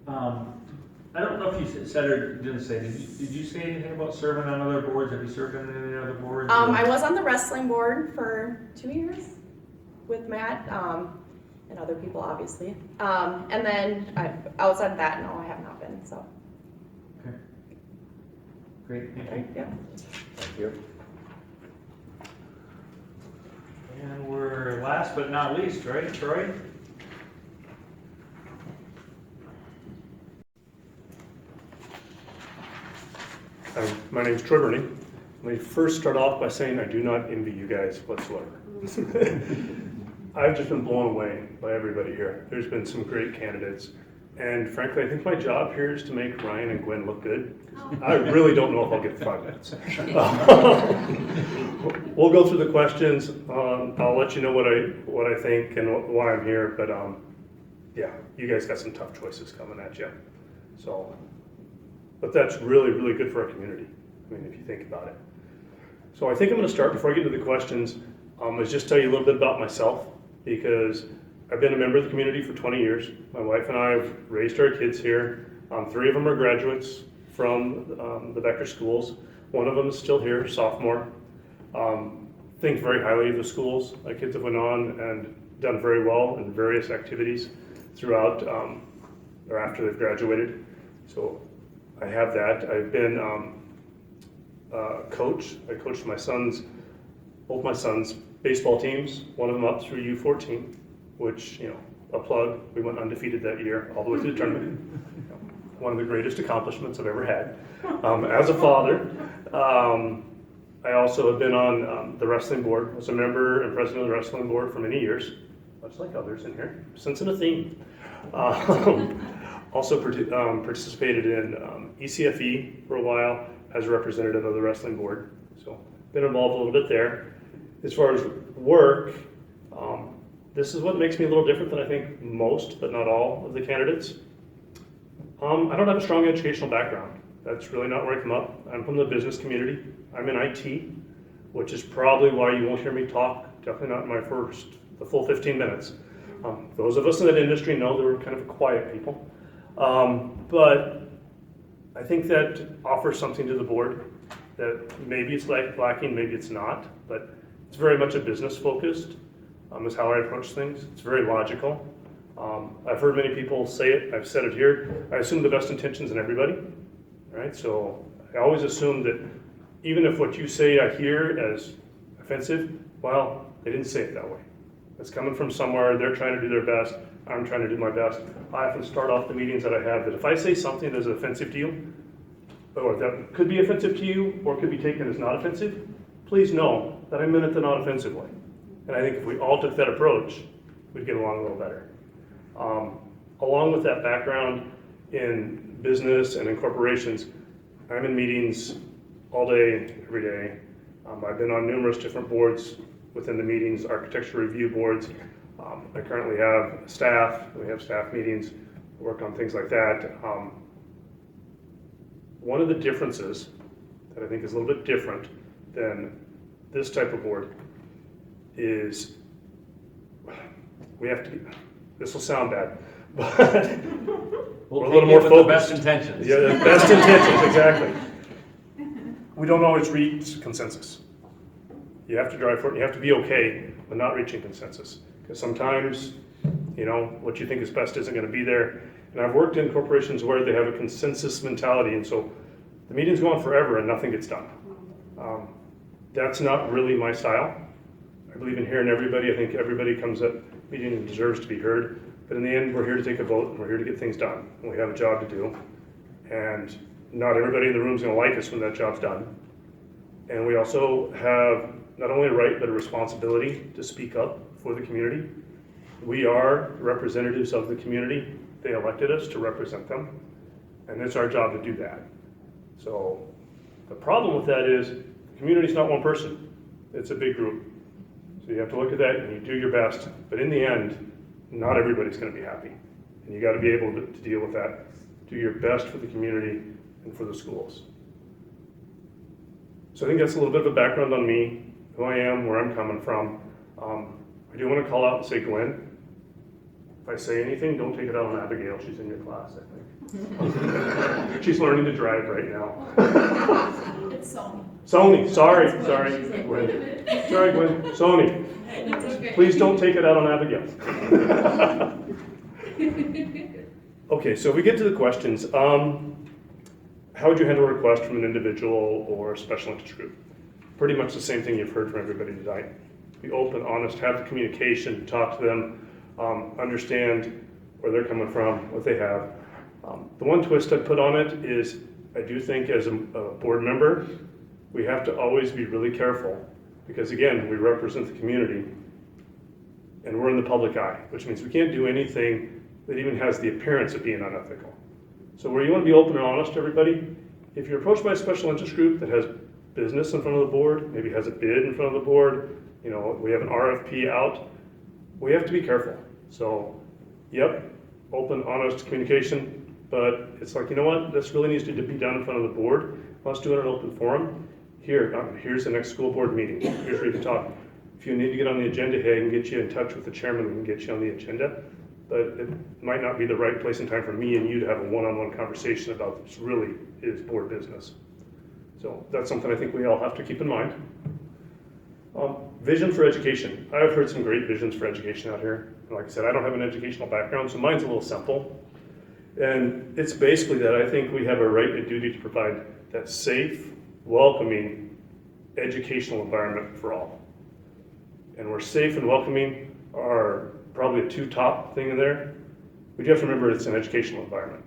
I don't know if you said or didn't say, did you say anything about serving on other boards? Have you served on any other boards? I was on the wrestling board for 2 years with Matt and other people, obviously. And then outside of that, no, I have not been. So. Okay. Great, thank you. Yeah. Thank you. And we're last but not least, right, Troy? My name's Troy Burney. Let me first start off by saying I do not envy you guys whatsoever. I've just been blown away by everybody here. There's been some great candidates. And frankly, I think my job here is to make Ryan and Gwen look good. I really don't know if I'll get 5 minutes. We'll go through the questions. I'll let you know what I think and why I'm here. But yeah, you guys got some tough choices coming at you. So, but that's really, really good for our community. I mean, if you think about it. So I think I'm going to start, before I get into the questions, is just tell you a little bit about myself, because I've been a member of the community for 20 years. My wife and I have raised our kids here. 3 of them are graduates from the Becker schools. One of them is still here, sophomore. Think very highly of the schools. My kids have went on and done very well in various activities throughout or after they've graduated. So I have that. I've been coach. I coached both my sons' baseball teams, one of them up through U14, which, you know, a plug, we went undefeated that year, all the way to the tournament. One of the greatest accomplishments I've ever had. As a father, I also have been on the wrestling board. I was a member and president of the wrestling board for many years, much like others in here, sensing a theme. Also participated in ECFE for a while as a representative of the wrestling board. So been involved a little bit there. As far as work, this is what makes me a little different than I think most, but not all, of the candidates. I don't have a strong educational background. That's really not where I come up. I'm from the business community. I'm in IT, which is probably why you won't hear me talk, definitely not in the full 15 minutes. Those of us in that industry know that we're kind of quiet people. But I think that offers something to the board that maybe it's lacking, maybe it's not, but it's very much a business focused, is how I approach things. It's very logical. I've heard many people say it, I've said it here, I assume the best intentions in everybody, right? So I always assume that even if what you say I hear as offensive, well, they didn't say it that way. It's coming from somewhere, they're trying to do their best, I'm trying to do my best. I often start off the meetings that I have that if I say something that's offensive to you, or that could be offensive to you, or could be taken as not offensive, please know that I meant it the not offensive way. And I think if we all took that approach, we'd get along a little better. Along with that background in business and in corporations, I'm in meetings all day, every day. I've been on numerous different boards within the meetings, architecture review boards. I currently have staff, we have staff meetings, work on things like that. One of the differences that I think is a little bit different than this type of board is we have to be, this will sound bad, but we're a little more focused. The best intentions. Yeah, the best intentions, exactly. We don't always reach consensus. You have to drive for it, you have to be okay with not reaching consensus. Because sometimes, you know, what you think is best isn't going to be there. And I've worked in corporations where they have a consensus mentality, and so the meetings go on forever and nothing gets done. That's not really my style. I believe in hearing everybody. I think everybody comes at meeting and deserves to be heard. But in the end, we're here to take a vote, and we're here to get things done. And we have a job to do. And not everybody in the room is going to like us when that job's done. And we also have not only a right, but a responsibility to speak up for the community. We are representatives of the community. They elected us to represent them, and it's our job to do that. So the problem with that is the community's not one person, it's a big group. So you have to look at that and you do your best, but in the end, not everybody's going to be happy. And you got to be able to deal with that. Do your best for the community and for the schools. So I think that's a little bit of a background on me, who I am, where I'm coming from. I do want to call out and say, Gwen, if I say anything, don't take it out on Abigail. She's in your class, I think. She's learning to drive right now. It's Sony. Sony, sorry, Gwen. Sorry, Gwen. Sony. It's okay. Please don't take it out on Abigail. Okay, so if we get to the questions, how would you handle a request from an individual or a special interest group? Pretty much the same thing you've heard from everybody tonight. be open, honest, have the communication, talk to them, understand where they're coming from, what they have. The one twist I'd put on it is I do think as a board member, we have to always be really careful because again, we represent the community and we're in the public eye, which means we can't do anything that even has the appearance of being unethical. So where you want to be open and honest to everybody, if you're approached by a special interest group that has business in front of the board, maybe has a bid in front of the board, you know, we have an RFP out, we have to be careful. So, yep, open, honest communication, but it's like, you know what, this really needs to be done in front of the board. Let's do it in an open forum. Here's the next school board meeting. Here's where you can talk. If you need to get on the agenda, hey, I can get you in touch with the chairman, we can get you on the agenda. But it might not be the right place and time for me and you to have a one-on-one conversation about this really is board business. So that's something I think we all have to keep in mind. Vision for education. I've heard some great visions for education out here. Like I said, I don't have an educational background, so mine's a little simple. And it's basically that I think we have a right and duty to provide that safe, welcoming, educational environment for all. And where safe and welcoming are probably a two top thing in there, we do have to remember it's an educational environment.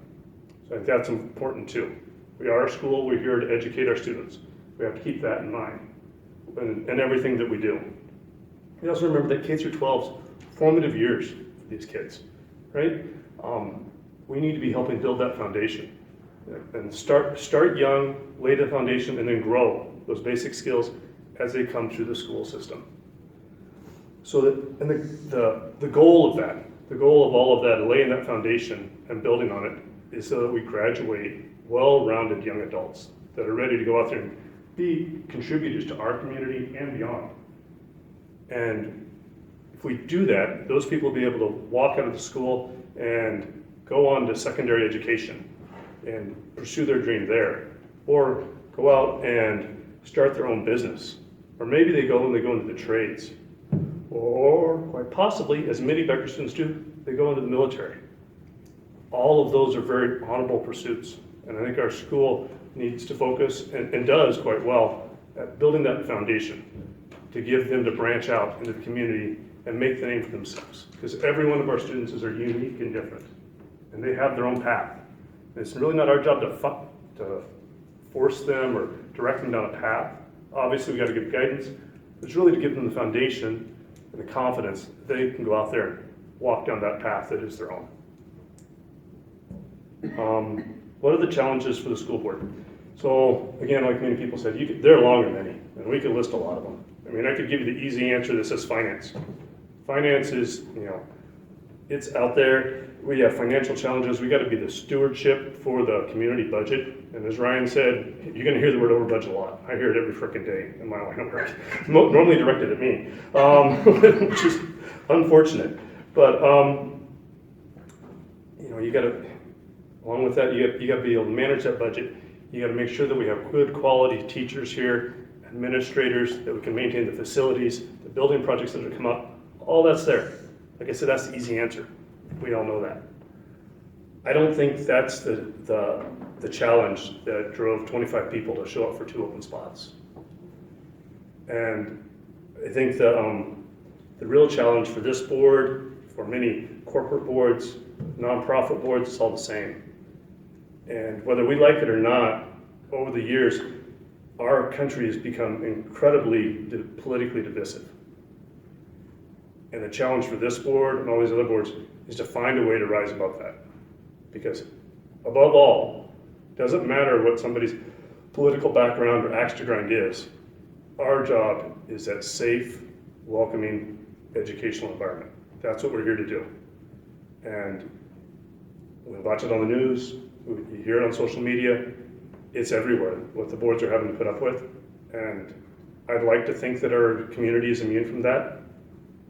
So I think that's important too. We are a school, we're here to educate our students. We have to keep that in mind in everything that we do. We also remember that K through 12's formative years for these kids, right? We need to be helping build that foundation and start young, lay the foundation, and then grow those basic skills as they come through the school system. So that, and the goal of that, the goal of all of that, laying that foundation and building on it, is so that we graduate well-rounded young adults that are ready to go out there and be contributors to our community and beyond. And if we do that, those people will be able to walk out of the school and go on to secondary education and pursue their dream there, or go out and start their own business, or maybe they go into the trades, or quite possibly, as many Becker students do, they go into the military. All of those are very honorable pursuits, and I think our school needs to focus, and does quite well, at building that foundation to give them to branch out into the community and make the name for themselves. Because every one of our students are unique and different, and they have their own path. And it's really not our job to force them or direct them down a path. Obviously, we got to give guidance. It's really to give them the foundation and the confidence that they can go out there and walk down that path that is their own. What are the challenges for the school board? So again, like many people said, there are longer than many, and we could list a lot of them. I mean, I could give you the easy answer that says finance. Finance is, it's out there. We have financial challenges. We got to be the stewardship for the community budget. And as Ryan said, you're going to hear the word over budget a lot. I hear it every frickin' day in my line of work. Normally directed at me, which is unfortunate. But you got to, along with that, you got to be able to manage that budget. You got to make sure that we have good quality teachers here, administrators, that we can maintain the facilities, the building projects that have come up. All that's there. Like I said, that's the easy answer. We all know that. I don't think that's the challenge that drove 25 people to show up for 2 open spots. And I think the real challenge for this board, for many corporate boards, nonprofit boards, it's all the same. And whether we like it or not, over the years, our country has become incredibly politically divisive. And the challenge for this board and all these other boards is to find a way to rise above that. Because above all, it doesn't matter what somebody's political background or axe to grind is, our job is that safe, welcoming, educational environment. That's what we're here to do. And we watch it on the news, you hear it on social media, it's everywhere, what the boards are having to put up with. And I'd like to think that our community is immune from that,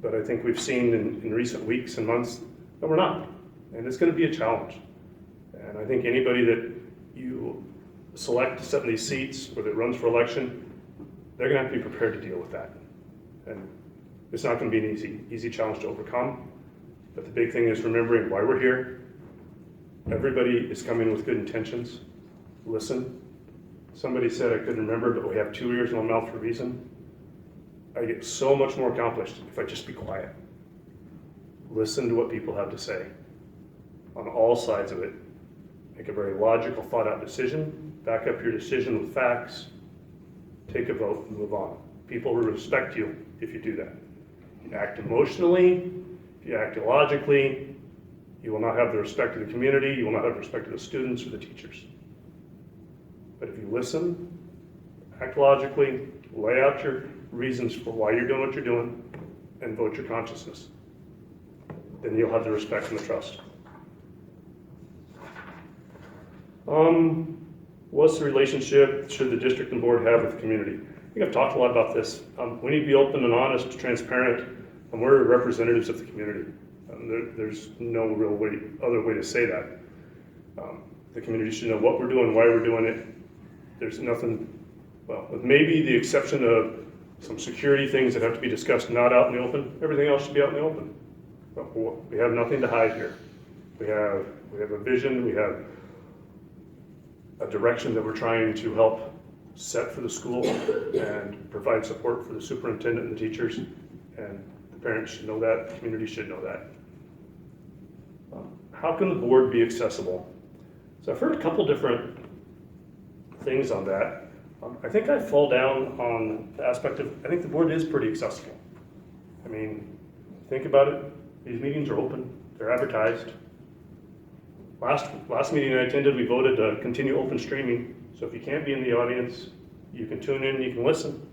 but I think we've seen in recent weeks and months that we're not. And it's going to be a challenge. And I think anybody that you select to sit in these seats or that runs for election, they're going to have to be prepared to deal with that. And it's not going to be an easy challenge to overcome. But the big thing is remembering why we're here. Everybody is coming with good intentions. Listen. Somebody said I couldn't remember, but we have 2 ears and 1 mouth for a reason. I get so much more accomplished if I just be quiet. Listen to what people have to say on all sides of it. Make a very logical, thought-out decision. Back up your decision with facts. Take a vote and move on. People will respect you if you do that. If you act emotionally, if you act illogically, you will not have the respect of the community, you will not have the respect of the students or the teachers. But if you listen, act logically, lay out your reasons for why you're doing what you're doing, and vote your consciousness, then you'll have the respect and the trust. What's the relationship should the district and board have with the community? I think I've talked a lot about this. We need to be open and honest, transparent, and we're representatives of the community. There's no real other way to say that. The community should know what we're doing, why we're doing it. There's nothing, well, with maybe the exception of some security things that have to be discussed not out in the open, everything else should be out in the open. But we have nothing to hide here. We have a vision, we have a direction that we're trying to help set for the school and provide support for the superintendent and the teachers, and the parents should know that, the community should know that. How can the board be accessible? So I've heard a couple different things on that. I think I fall down on the aspect of, I think the board is pretty accessible. I mean, think about it, these meetings are open, they're advertised. Last meeting I attended, we voted to continue open streaming. So if you can't be in the audience, you can tune in, you can listen.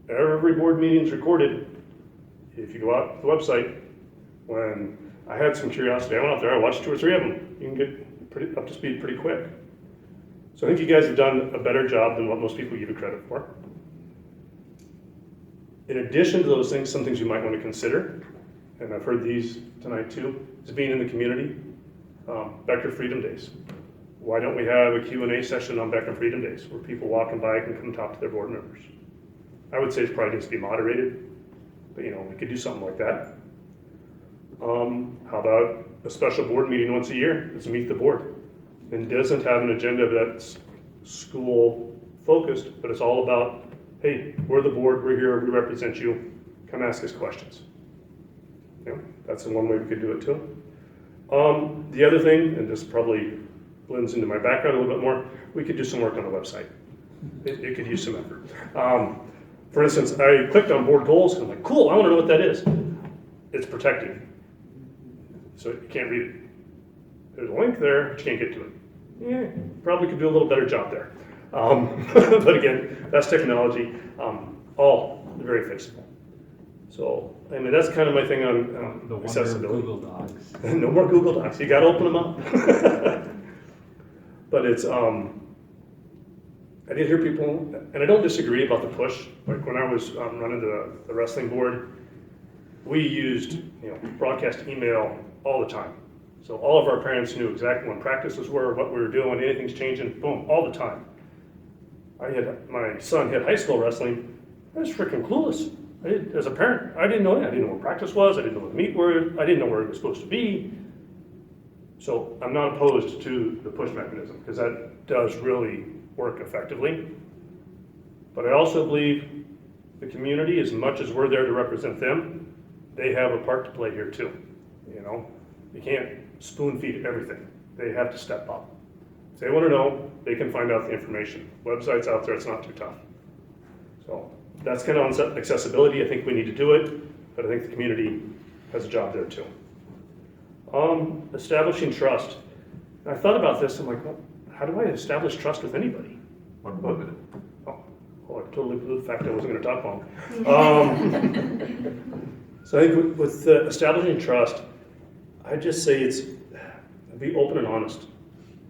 Every board meeting is recorded. If you go out to the website, when I had some curiosity, I went out there, I watched 2 or 3 of them. You can get pretty up to speed pretty quick. So I think you guys have done a better job than what most people give you credit for. In addition to those things, some things you might want to consider, and I've heard these tonight too, is being in the community. Becker Freedom Days. Why don't we have a Q&A session on Becker Freedom Days where people walking by can come talk to their board members? I would say it probably needs to be moderated, but we could do something like that. How about a special board meeting once a year? Let's meet the board. And doesn't have an agenda that's school focused, but it's all about, hey, we're the board, we're here, we represent you, come ask us questions. That's the one way we could do it too. The other thing, and this probably blends into my background a little bit more, we could do some work on the website. It could use some effort. For instance, I clicked on board goals and I'm like, cool, I want to know what that is. It's protected, so you can't read it. There's a link there, but you can't get to it. Yeah, probably could do a little better job there. But again, that's technology, all very fixable. So, I mean, that's kind of my thing on The accessibility. wonder of Google Docs. No more Google Docs, you gotta open them up. But it's, I did hear people, and I don't disagree about the push. Like when I was running the wrestling board, we used broadcast email all the time. So all of our parents knew exactly when practices were, what we were doing, anything's changing, boom, all the time. My son hit high school wrestling, I was freaking clueless. As a parent, I didn't know that. I didn't know where practice was, I didn't know what the meet were, I didn't know where it was supposed to be. So I'm not opposed to the push mechanism, because that does really work effectively. But I also believe the community, as much as we're there to represent them, they have a part to play here too. You can't spoon feed everything. They have to step up. If they want to know, they can find out the information. Websites out there, it's not too tough. So that's kind of on accessibility. I think we need to do it, but I think the community has a job there too. Establishing trust. And I thought about this, I'm like, well, how do I establish trust with anybody? What about it? Oh, I totally blew the fact I wasn't going to talk long. So I think with establishing trust, I just say it's be open and honest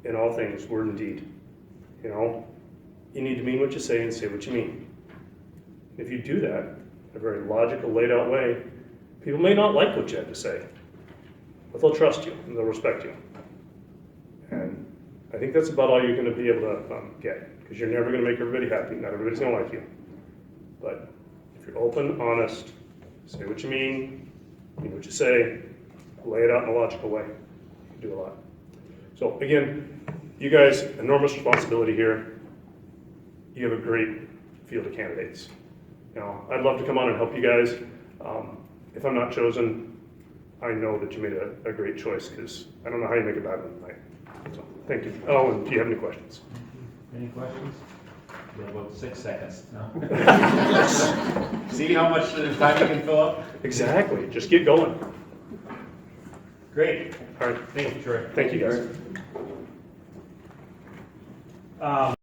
in all things, word and deed. You need to mean what you say and say what you mean. If you do that in a very logical, laid out way, people may not like what you have to say, but they'll trust you and they'll respect you. And I think that's about all you're going to be able to get, because you're never going to make everybody happy. Not everybody's going to like you. But if you're open, honest, say what you mean what you say, lay it out in a logical way, you can do a lot. So again, you guys, enormous responsibility here. You have a great field of candidates. You know, I'd love to come on and help you guys. If I'm not chosen, I know that you made a great choice, because I don't know how you make a bad one tonight. So, thank you. Oh, and do you have any questions? Any questions? We have about 6 seconds. No? See how much time you can fill up? Exactly. Just get going. Great. All right. Thank you, Troy. Thank you, guys.